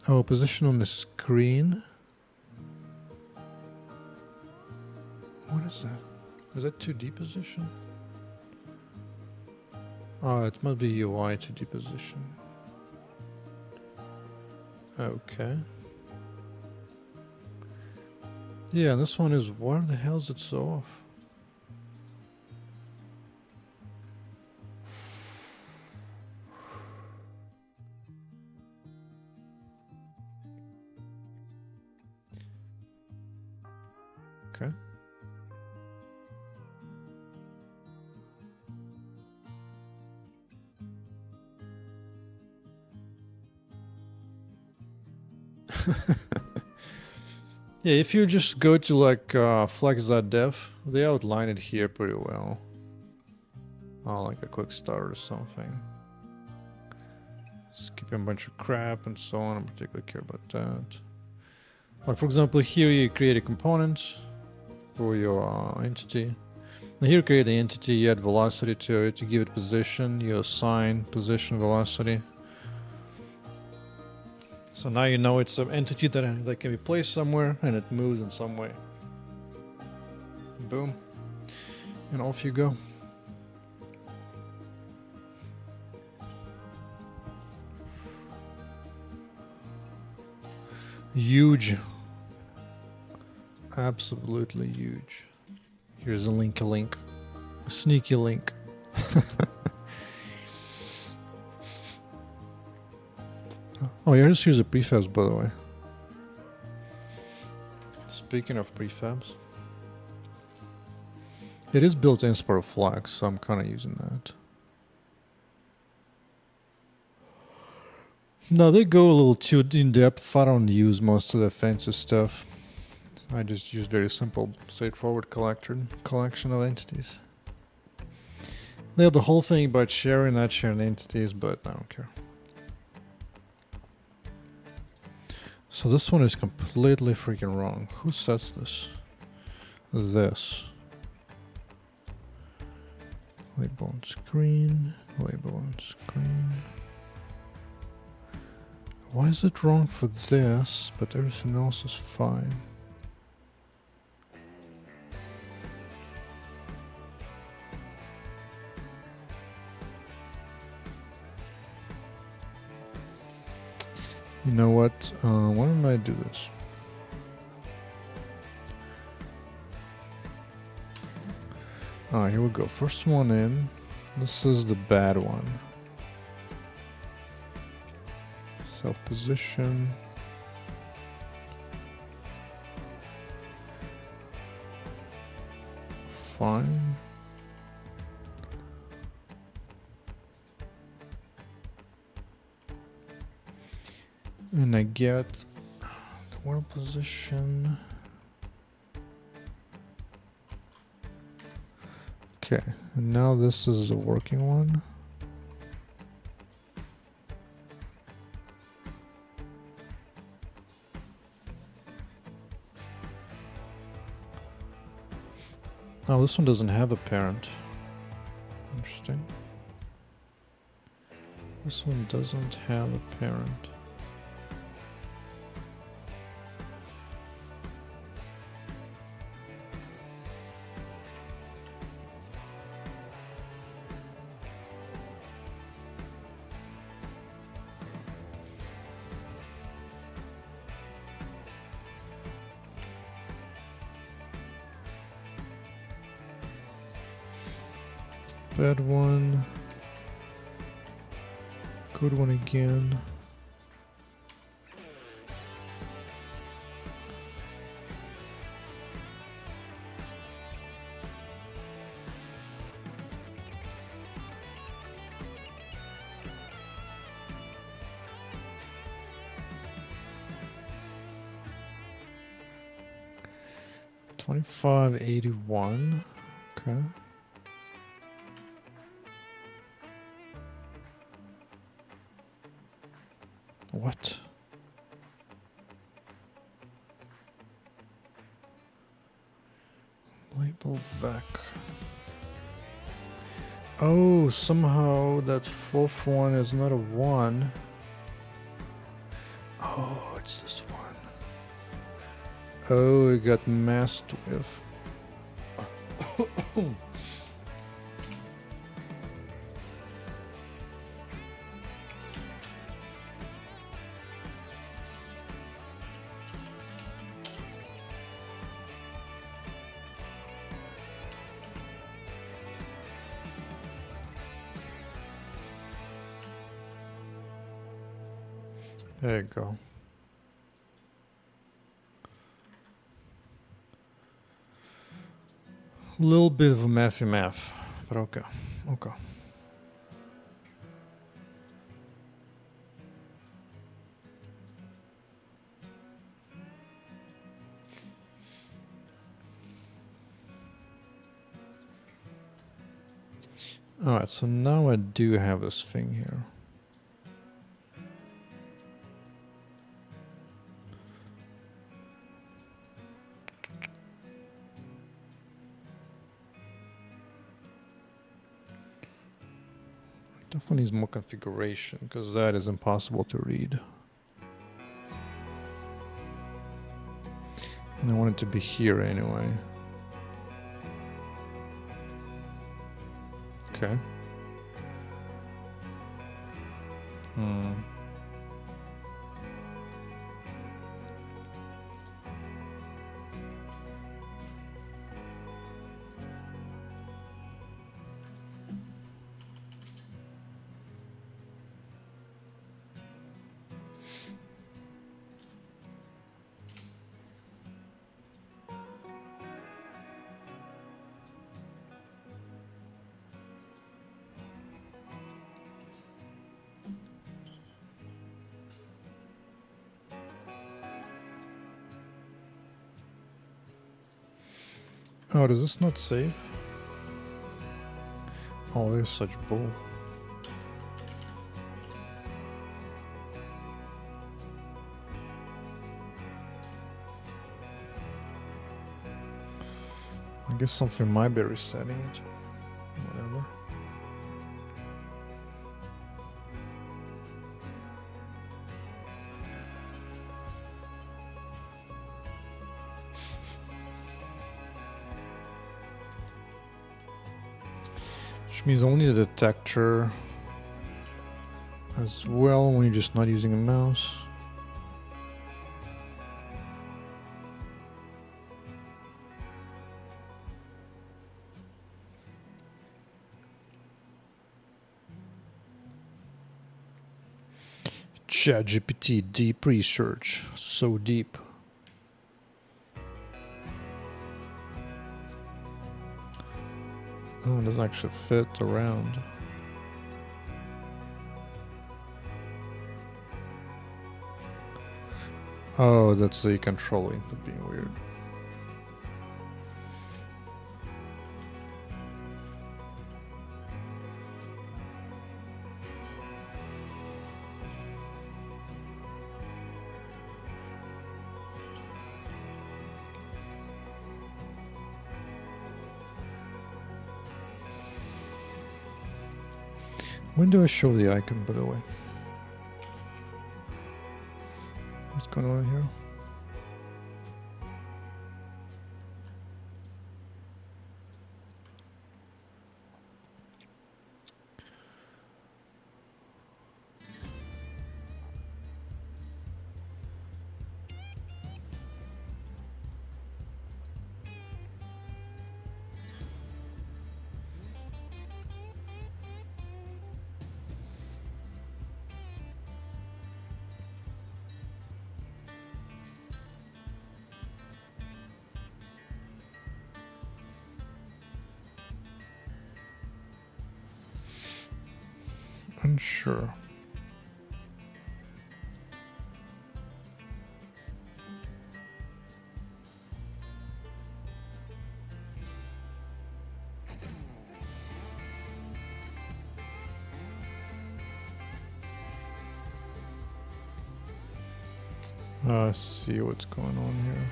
[SPEAKER 1] Oh, position on the screen? What is that? Is that 2D position? Oh, it must be UI 2D position. Okay. Yeah, this one is, why the hell is it so off? Okay. Yeah, if you just go to like flex.dev, they outline it here pretty well. Oh, like a quick start or something. Skipping a bunch of crap and so on. I don't particularly care about that. Like for example, here you create a component for your entity. Now here you create an entity, you add velocity to it, you give it position, you assign position velocity. So now you know it's an entity that can be placed somewhere and it moves in some way. Boom. And off you go. Huge. Absolutely huge. Here's a link. A sneaky link. Oh, here's a prefabs, by the way. Speaking of prefabs, it is built in as part of Flex, so I'm kind of using that. No, they go a little too in depth. I don't use most of the fancy stuff. I just use very simple, straightforward collection of entities. They have the whole thing about sharing, not sharing entities, but I don't care. So this one is completely freaking wrong. Who sets this? This. Label on screen. Label on screen. Why is it wrong for this, but everything else is fine? You know what? Why don't I do this? Alright, here we go. First one in. This is the bad one. Self position. Fine. And I get the world position. Okay, and now this is the working one. Oh, this one doesn't have a parent. Interesting. This one doesn't have a parent. Bad one. Good one again. $25.81. Okay. What? Label VEC. Oh, somehow that fourth one is not a 1. Oh, it's this one. Oh, it got messed with. There you go. Little bit of a math, but okay. Okay. Alright, so now I do have this thing here. Definitely needs more configuration because that is impossible to read. And I want it to be here anyway. Okay. Oh, does this not save? Oh, there's such bull. I guess something might be resetting it. Whatever. Which means only the detector as well when you're just not using a mouse. ChatGPT deep research, so deep. Oh, it doesn't actually fit around. Oh, that's the control input being weird. When do I show the icon, by the way? What's going on here? Unsure. I see what's going on here.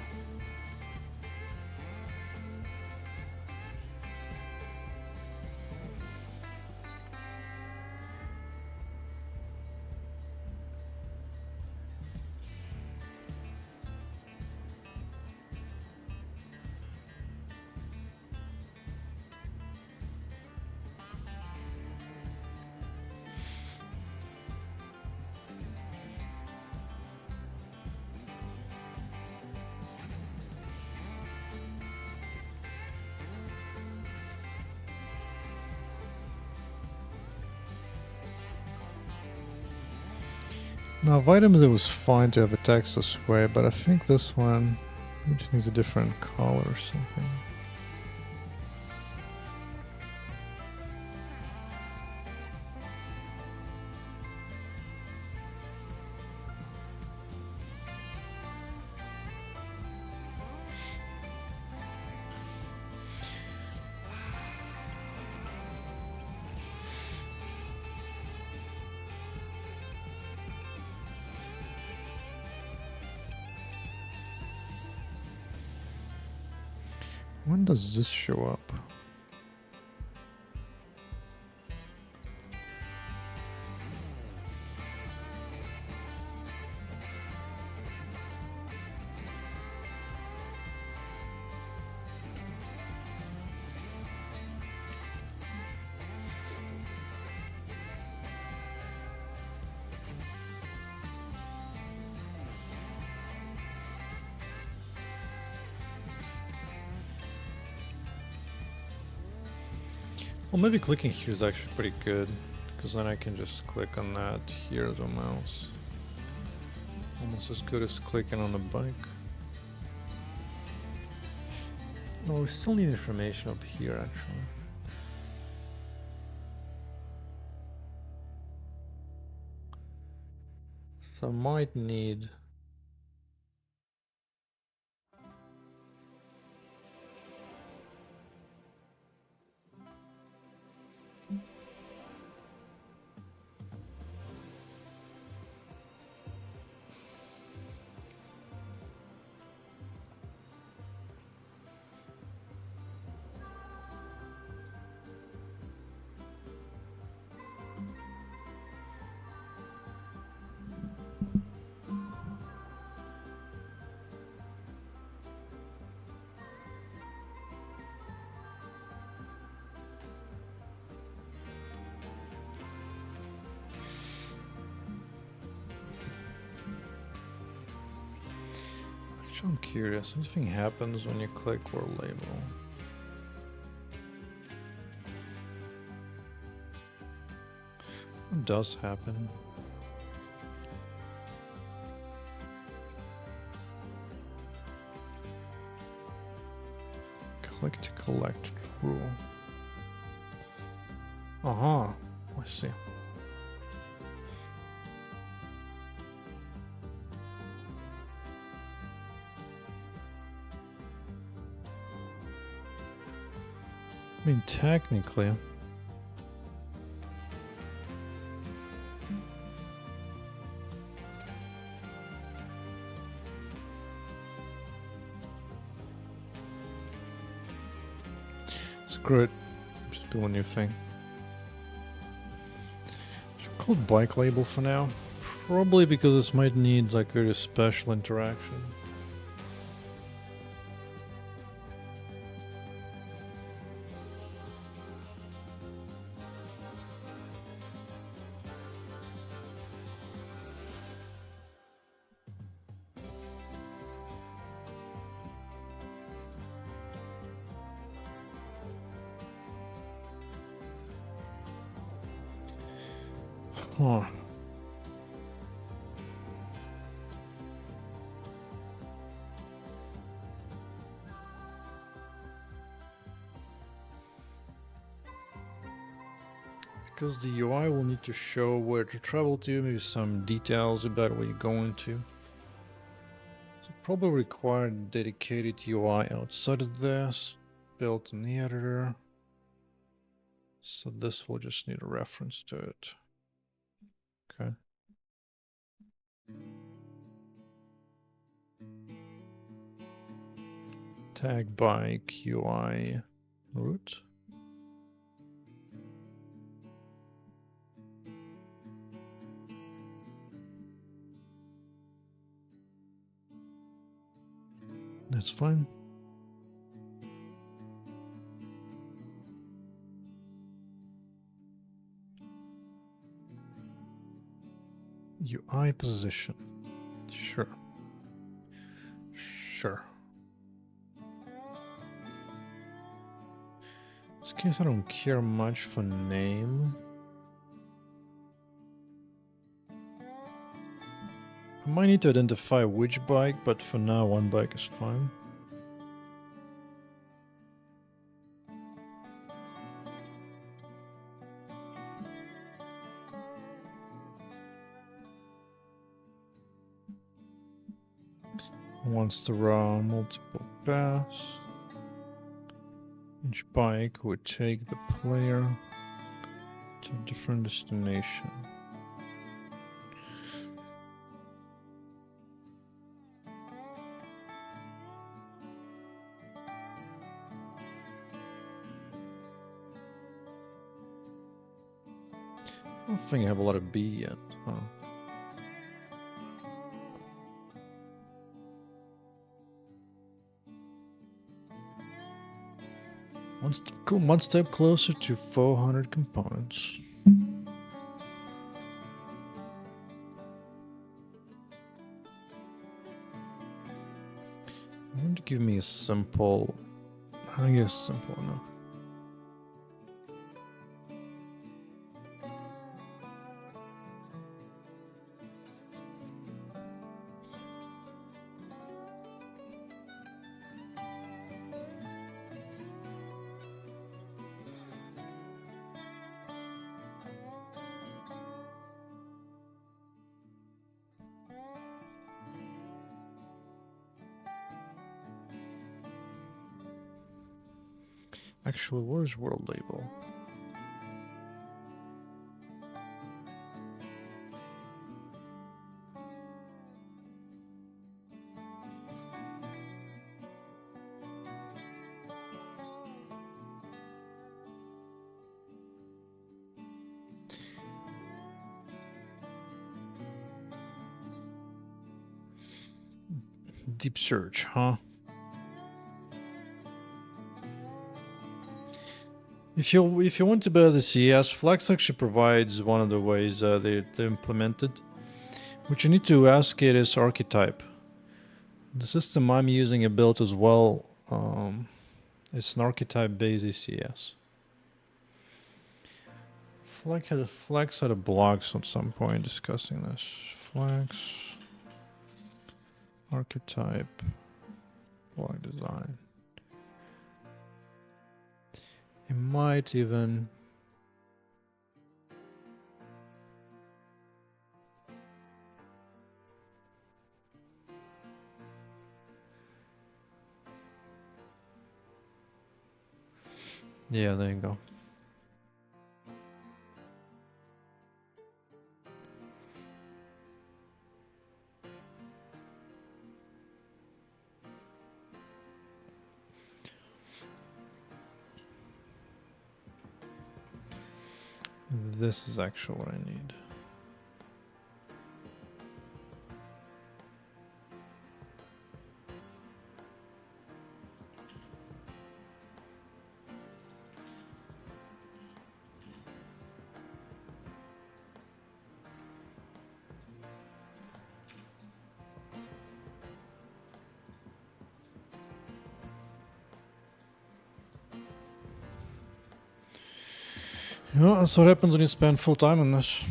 [SPEAKER 1] Now, of items, it was fine to have a text this way, but I think this one just needs a different color or something. When does this show up? Well, maybe clicking here is actually pretty good, because then I can just click on that here as a mouse. Almost as good as clicking on the bike. Well, we still need information up here, actually. So I might need... I'm curious, anything happens when you click or label? What does happen? Click to collect rule. Uh-huh, I see. I mean, technically, screw it, just do a new thing. call it bike label for now. Probably because this might need like very special interaction. Huh. Because the UI will need to show where to travel to, maybe some details about where you're going to. So probably require dedicated UI outside of this, built in the editor. So this will just need a reference to it. Okay. Tag bike UI root. That's fine. UI position. Sure. Sure. In this case, I don't care much for name. I might need to identify which bike, but for now, one bike is fine. Wants to run multiple paths. Each bike would take the player to a different destination. I don't think I have a lot of B yet. Huh. One step closer to 400 components. I want to give me a simple, I guess simple enough. Actually, where's world label? Deep search, huh? If you want to build a CS, Flex actually provides one of the ways they implemented. What you need to ask it is archetype. The system I'm using it built as well. It's an archetype-based ECS. Flex had a blog at some point discussing this. Flex archetype blog design. It might even yeah, there you go. This is actually what I need. Yeah, that's what happens when you spend full time on this.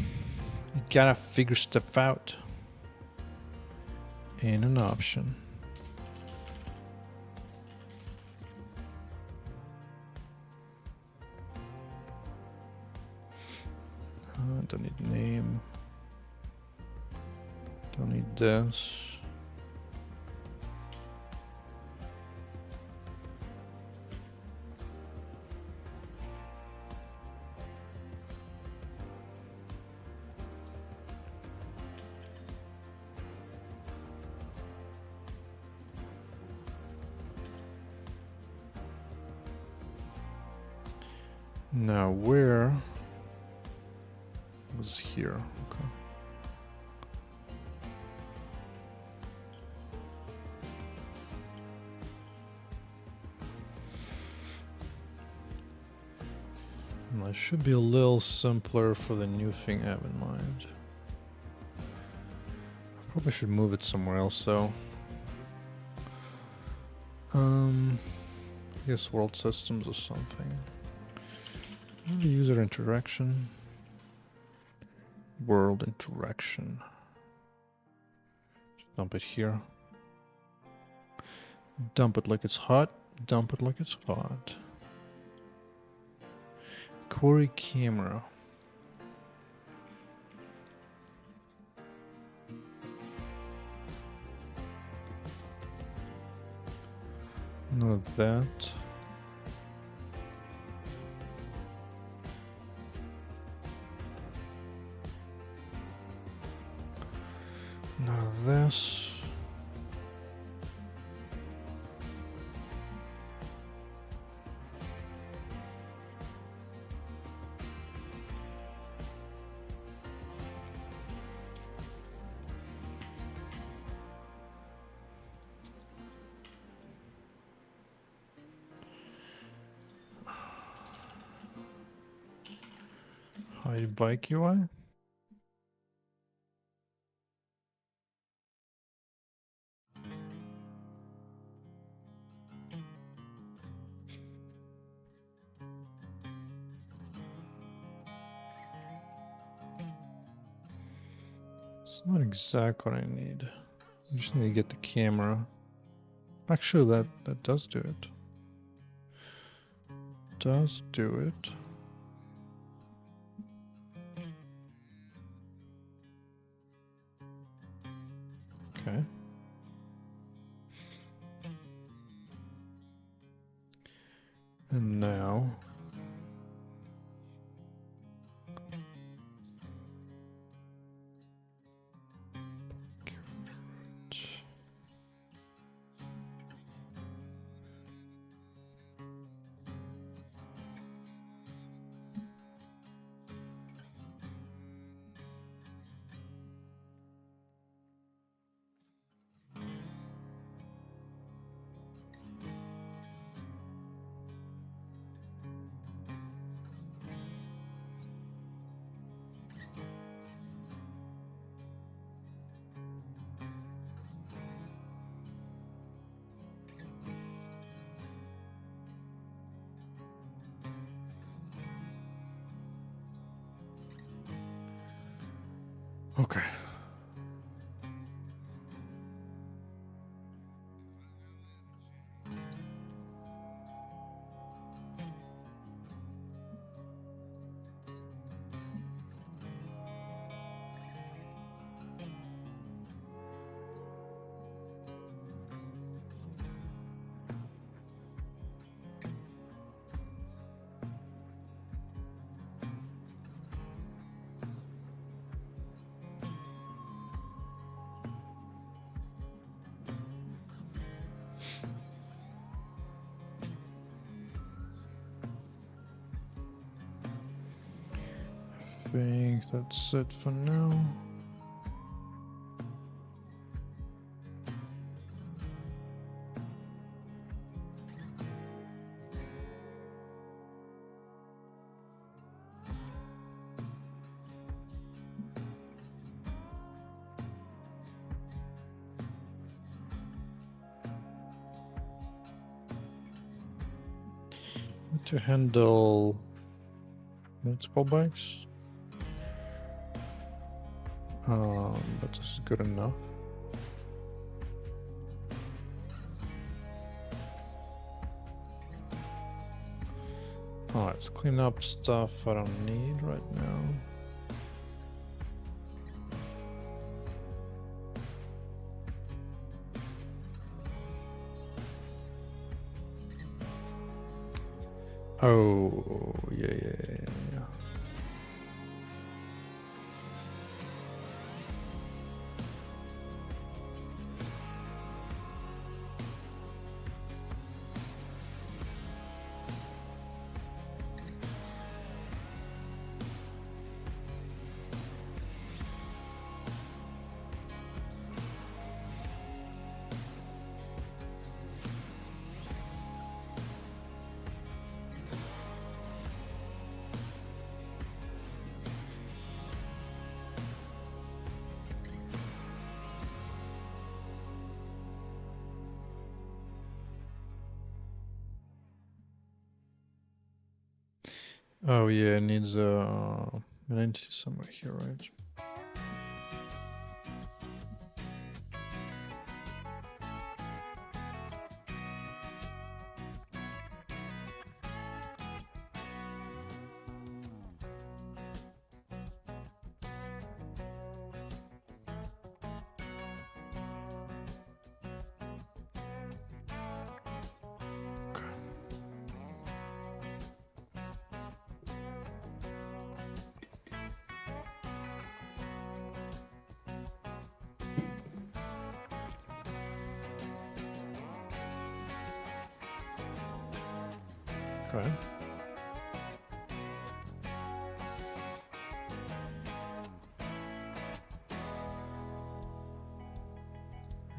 [SPEAKER 1] You gotta figure stuff out. Ain't an option. Don't need name. Don't need this. Now where was here? Okay. That should be a little simpler for the new thing I have in mind. Probably should move it somewhere else though. I guess world systems or something. Maybe user interaction. World interaction. Just dump it here. Dump it like it's hot. Dump it like it's hot. Quarry camera. None of that. None of this. Hide bike UI. It's not exactly what I need. I just need to get the camera. Actually, that does do it. Does do it. Okay. And now okay. I think that's it for now. To handle multiple bikes. But this is good enough. Let's clean up stuff I don't need right now. Oh, yeah. Oh yeah, it needs an entity somewhere here, right? Okay.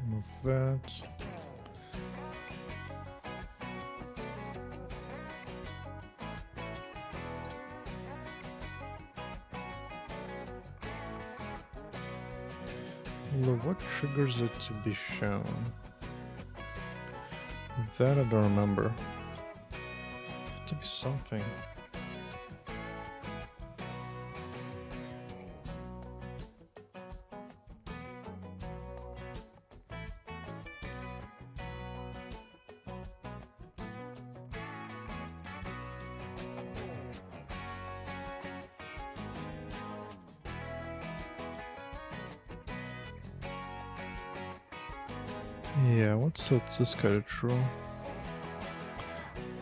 [SPEAKER 1] Remove that. Look, what triggers it to be shown? That I don't remember. To be something. Yeah, what sets this guy to true?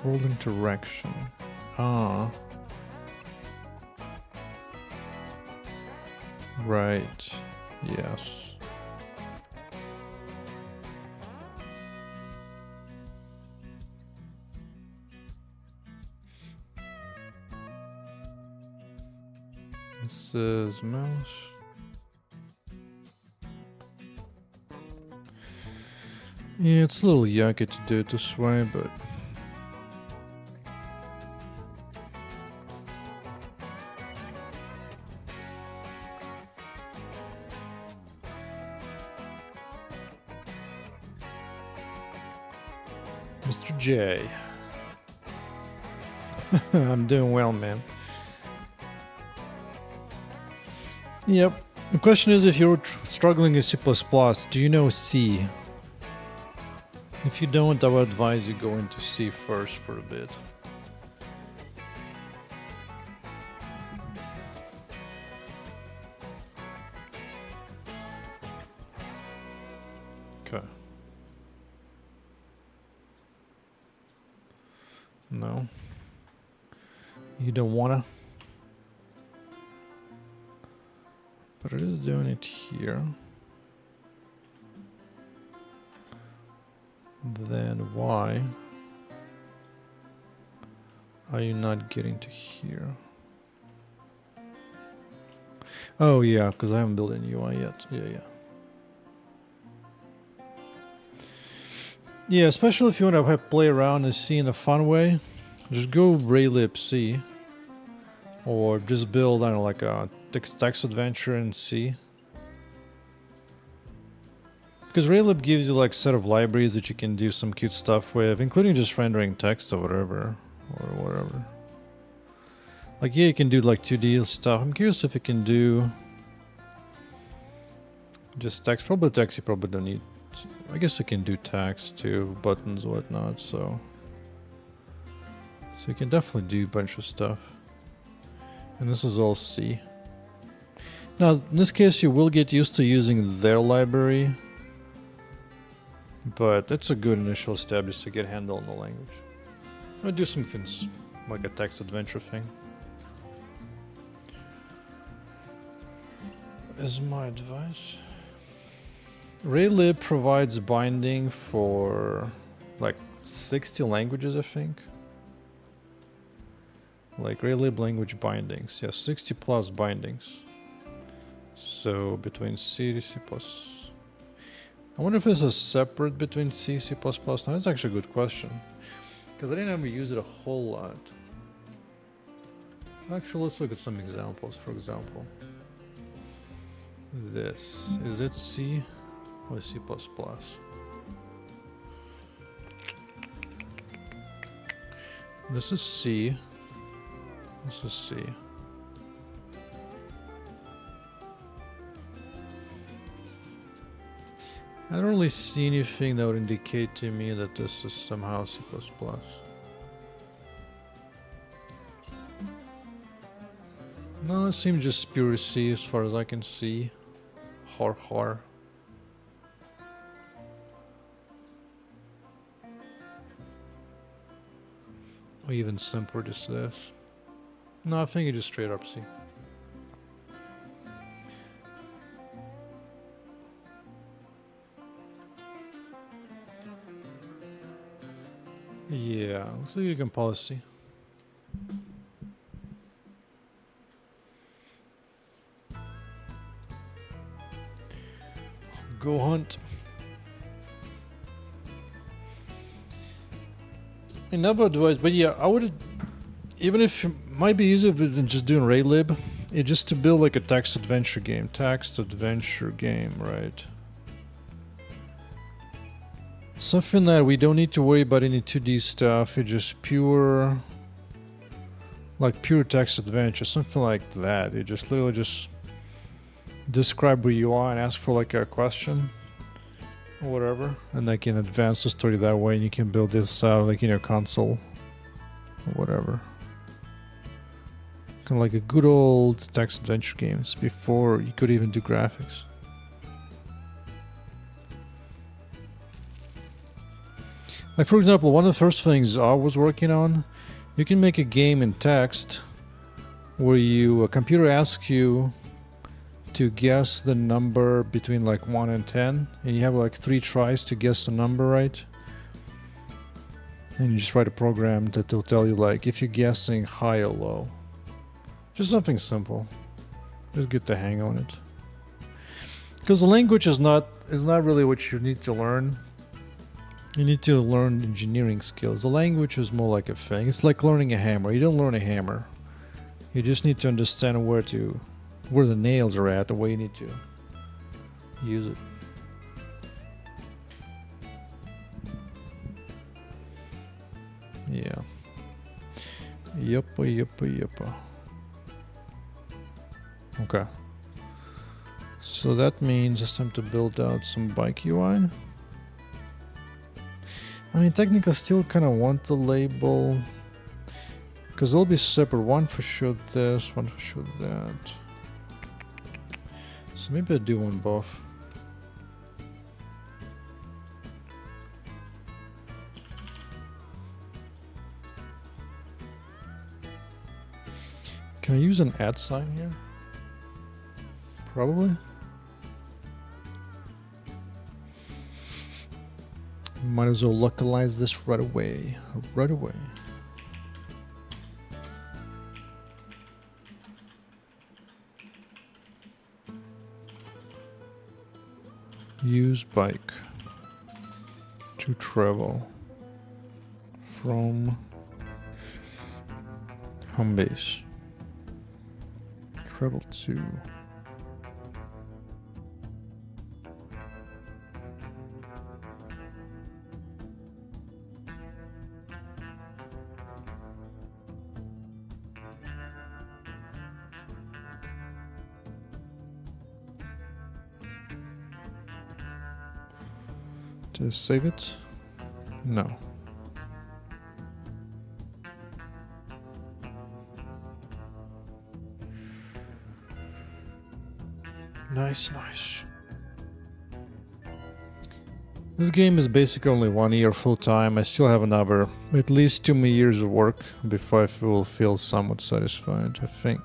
[SPEAKER 1] World interaction. Ah. Right. Yes. This is mouse. Yeah, it's a little yucky to do it this way, but Mr. J. I'm doing well, man. Yep. The question is, if you're struggling with C++, do you know C? If you don't, I would advise you go into C first for a bit. Okay. No. You don't wanna? But it is doing it here. Then why are you not getting to here? Oh yeah, because I haven't built any UI yet. Yeah. Yeah, especially if you want to play around and see in a fun way, just go Raylib C. Or just build, I don't know, like a text adventure in C. Because Raylib gives you like a set of libraries that you can do some cute stuff with, including just rendering text or whatever. Like, yeah, you can do like 2D stuff. I'm curious if it can do just text. Probably text you probably don't need. I guess it can do text too, buttons, whatnot, so you can definitely do a bunch of stuff. And this is all C. Now, in this case, you will get used to using their library, but that's a good initial step just to get a handle on the language. I'll do some things like a text adventure thing. Is my advice. Raylib provides binding for like 60 languages, I think. Like Raylib language bindings. Yeah, 60 plus bindings. So between C, C++. I wonder if this is separate between C, C++. Now that's actually a good question. Because I didn't ever use it a whole lot. Actually, let's look at some examples. For example, this. Is it C or C++? This is C. This is C. I don't really see anything that would indicate to me that this is somehow C++. No, it seems just pure C as far as I can see. Har. Or even simpler, just this. No, I think it's just straight up C. Yeah, looks like you can policy. Go hunt. Another advice, but yeah, I would, even if it might be easier than just doing Raylib, it's just to build like a text adventure game. Text adventure game, right? Something that we don't need to worry about any 2D stuff. It's just pure, like pure text adventure, something like that. You just literally just describe where you are and ask for like a question or whatever, and they can advance the story that way, and you can build this out like in your console or whatever. Kind of like a good old text adventure games before you could even do graphics. Like for example, one of the first things I was working on, you can make a game in text where a computer asks you to guess the number between like 1 and 10, and you have like 3 tries to guess the number right. And you just write a program that will tell you like if you're guessing high or low. Just something simple. Just get the hang on it. Because the language is not really what you need to learn. You need to learn engineering skills. The language is more like a thing. It's like learning a hammer. You don't learn a hammer. You just need to understand where the nails are at, the way you need to use it. Yeah. Yuppa. Okay. So that means it's time to build out some bike UI. I mean, technically I still kind of want the label, because they'll be separate. One for sure this, one for sure that. So maybe I do one both. Can I use an @ sign here? Probably. Might as well localize this right away. Use bike to travel from Homebase. Travel to To save it? No. Nice, nice. This game is basically only 1 year full time. I still have another at least 2 more years of work before I will feel somewhat satisfied, I think.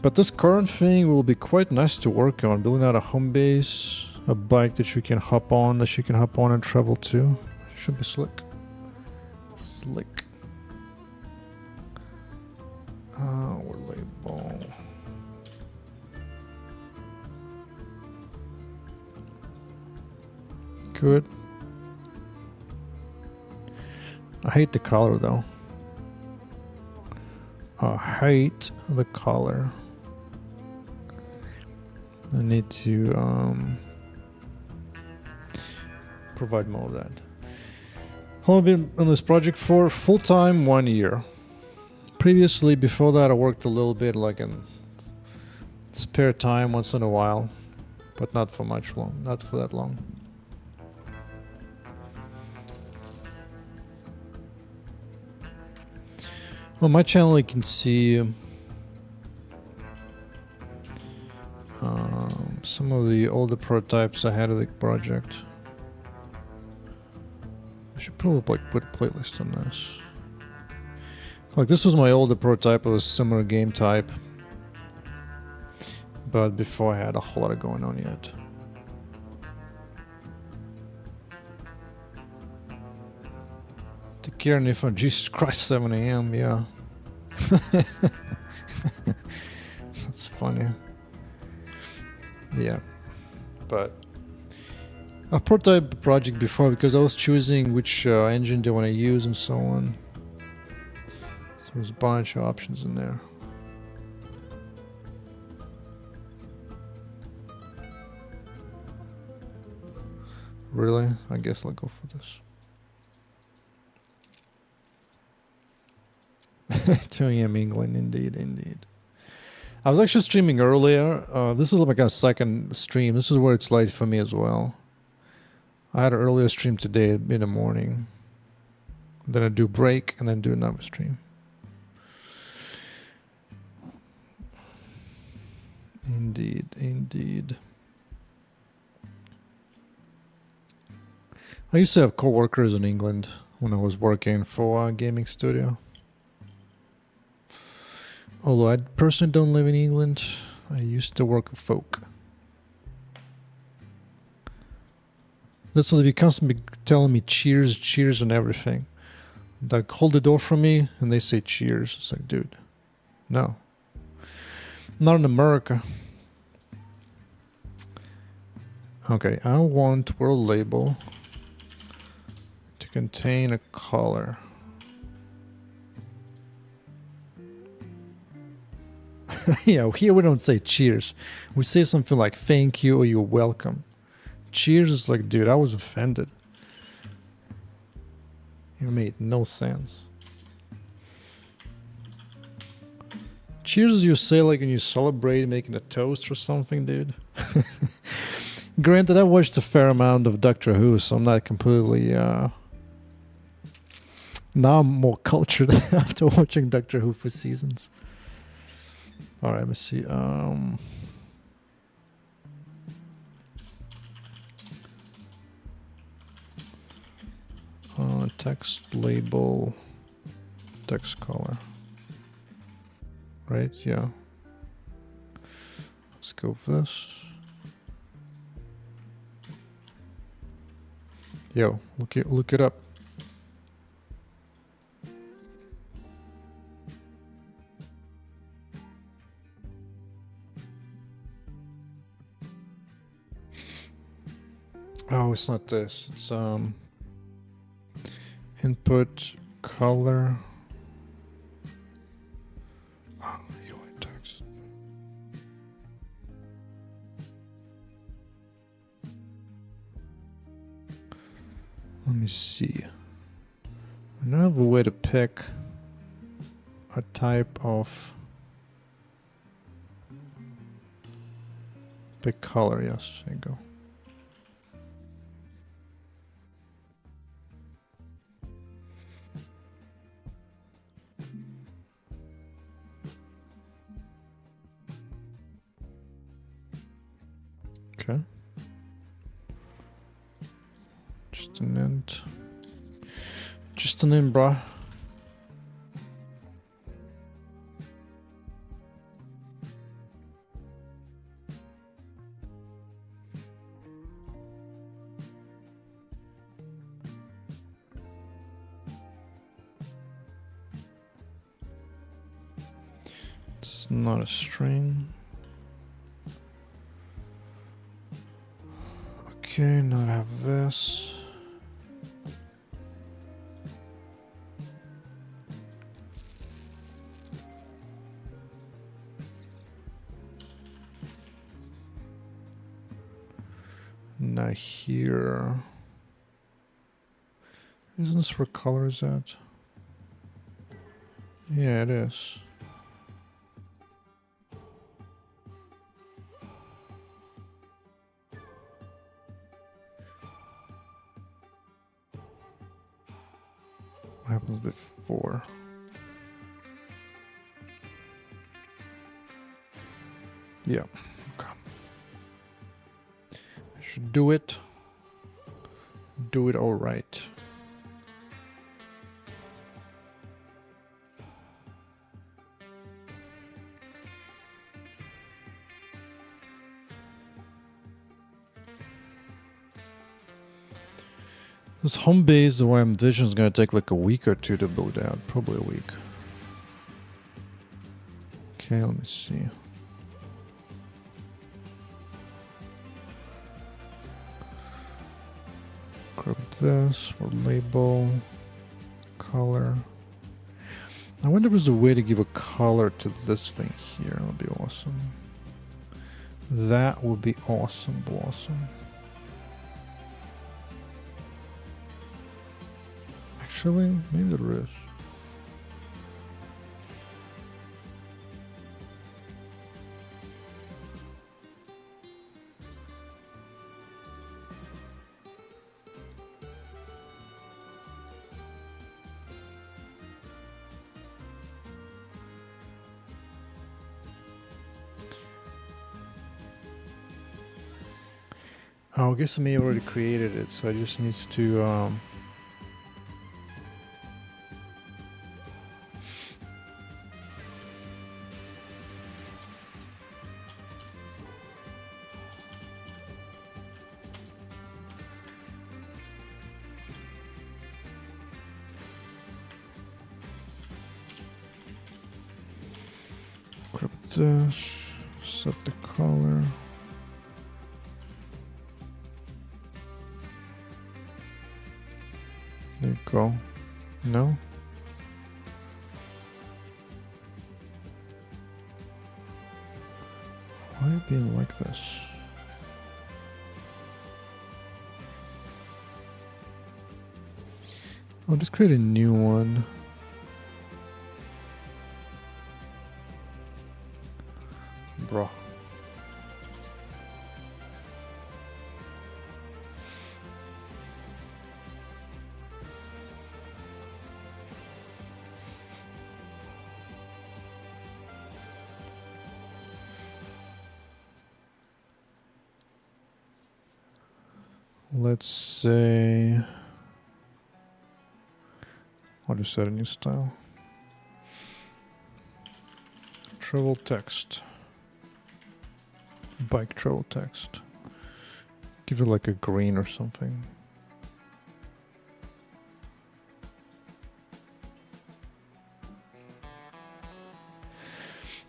[SPEAKER 1] But this current thing will be quite nice to work on. Building out a home base, a bike that you can hop on, and travel to. Should be slick. Slick. Overlay ball. Good. I hate the color though. I hate the color. I need to provide more of that. I've been on this project for full-time 1 year. Previously, before that, I worked a little bit like in spare time once in a while, but not for that long. On my channel, you can see some of the older prototypes I had of the project. I should probably put a playlist on this. Like, this was my older prototype of a similar game type, but before I had a whole lot of going on yet. Take care, Nifa. Jesus Christ, 7 AM, yeah. That's funny. Yeah. But I prototyped the project before because I was choosing which engine do I want to use and so on. So there's a bunch of options in there. Really? I guess I'll go for this. 2 AM England, indeed. I was actually streaming earlier. This is like a second stream. This is where it's late for me as well. I had an earlier stream today in the morning. Then I do break and then do another stream. Indeed. I used to have co-workers in England when I was working for a gaming studio. Although I personally don't live in England, I used to work with folk. That's why they constantly telling me cheers and everything. Like, hold the door for me, and they say cheers. It's like, dude, no. Not in America. Okay, I want world label to contain a color. Yeah, here we don't say cheers. We say something like thank you or you're welcome. Cheers is like, dude, I was offended. It made no sense. Cheers you say like when you celebrate making a toast or something, dude. Granted, I watched a fair amount of Doctor Who, so I'm not completely... Now I'm more cultured after watching Doctor Who for seasons. Alright, let's see. Text label, text color. Right, yeah. Let's go for this. Yo, look it up. Oh, it's not this. It's input color. Oh, UI text. Let me see. I don't have a way to pick a type of Pick color, yes, there you go. Okay. Just an int. Just an int, bruh. It's not a string. Okay, not have this. Not here. Isn't this where color is at? Yeah, it is. What happens before? Yeah, okay. I should do it. Do it all right. This Homebase, the way I'm envisioning, is going to take like a week or two to build out. Probably a week. Okay, let me see. Grab this for label, color. I wonder if there's a way to give a color to this thing here. That would be awesome. That would be awesome, blossom. Actually, maybe there is. Oh, I guess I may have already created it, so I just need to grab this, set the color. There you go. No? Why are you being like this? I'll just create a new one. Bro. Let's say, I'll just set a new style. Travel text. Bike travel text. Give it like a green or something.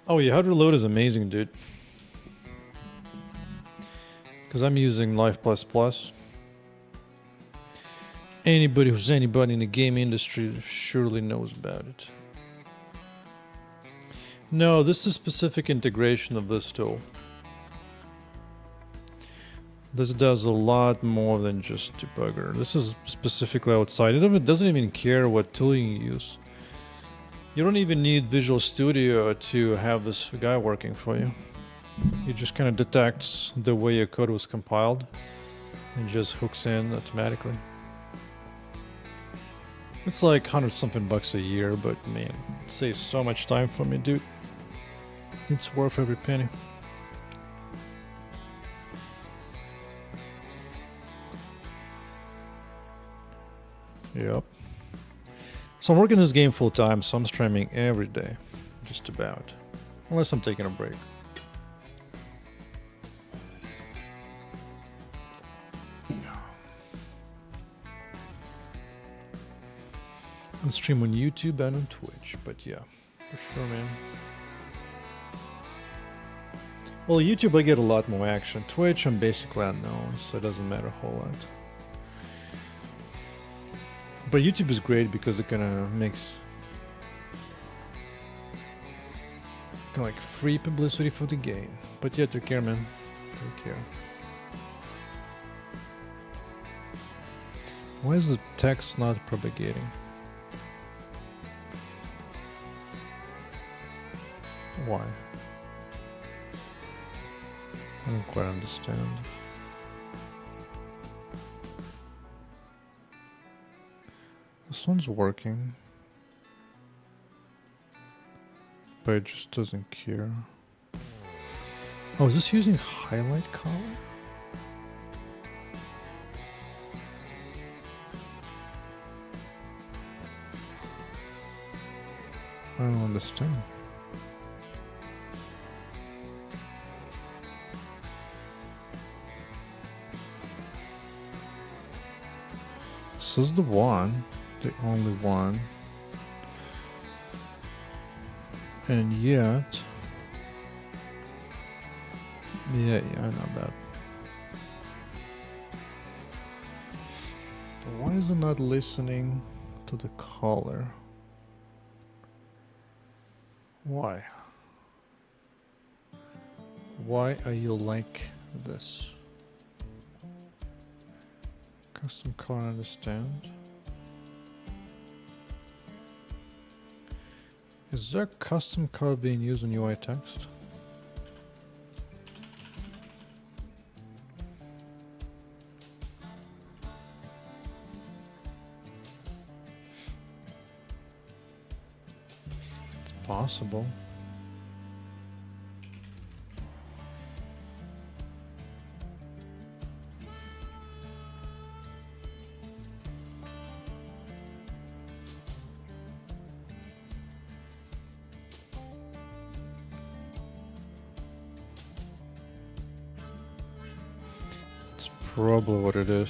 [SPEAKER 1] Oh yeah, how to reload is amazing, dude. Because I'm using Live++. Anybody who's anybody in the game industry surely knows about it. No, this is specific integration of this tool. This does a lot more than just debugger. This is specifically outside. It doesn't even care what tooling you use. You don't even need Visual Studio to have this guy working for you. It just kind of detects the way your code was compiled and just hooks in automatically. It's like 100 something bucks a year, but man, it saves so much time for me, dude. It's worth every penny. Yep. So I'm working this game full time, so I'm streaming every day. Just about. Unless I'm taking a break. I stream on YouTube and on Twitch, but yeah, for sure, man. Well, YouTube I get a lot more action. Twitch I'm basically unknown, so it doesn't matter a whole lot. But YouTube is great because it kind of makes kind of like free publicity for the game. But yeah, take care, man. Take care. Why is the text not propagating? Why? I don't quite understand. This one's working, but it just doesn't care. Oh, is this using highlight color? I don't understand. This is the one, the only one. And yet... Yeah, I know that. But why is it not listening to the color? Why? Why are you like this? Custom color, understand. Is there custom color being used in UI text? It's possible. Probably what it is.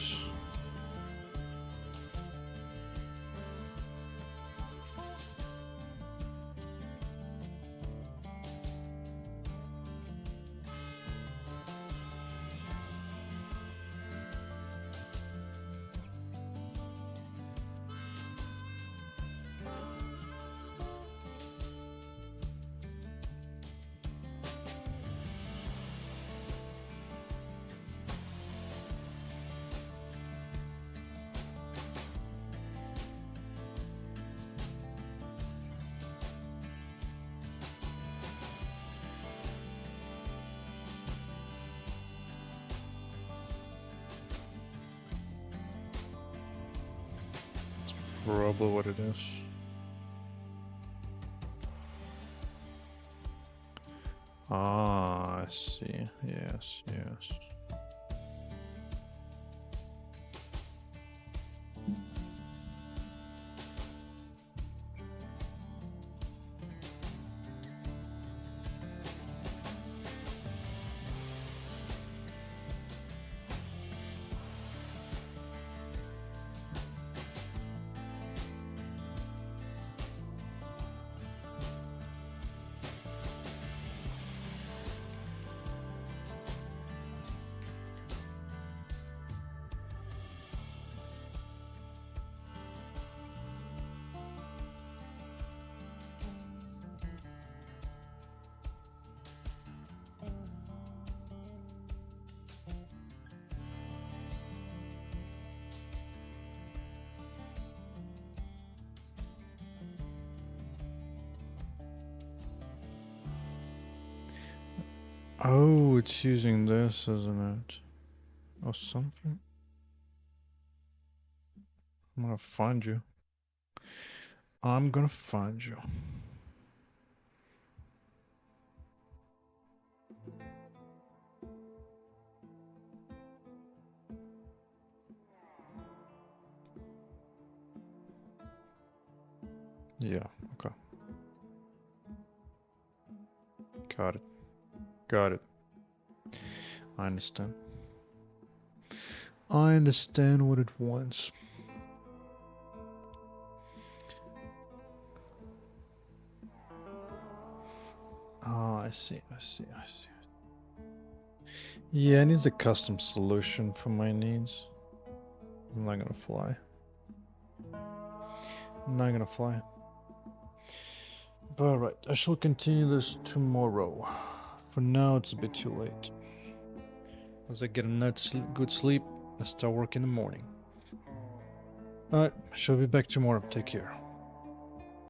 [SPEAKER 1] Probably what it is. Ah, I see. Yes, yes. Oh, it's using this, isn't it? Or something? I'm gonna find you. I'm gonna find you. Yeah, okay. Got it. Got it. I understand. I understand what it wants. Oh, I see. Yeah, it needs a custom solution for my needs. I'm not gonna fly. I'm not gonna fly. But right, I shall continue this tomorrow. For now, it's a bit too late. As I get a good sleep, I start work in the morning. Alright, shall be back tomorrow. Take care.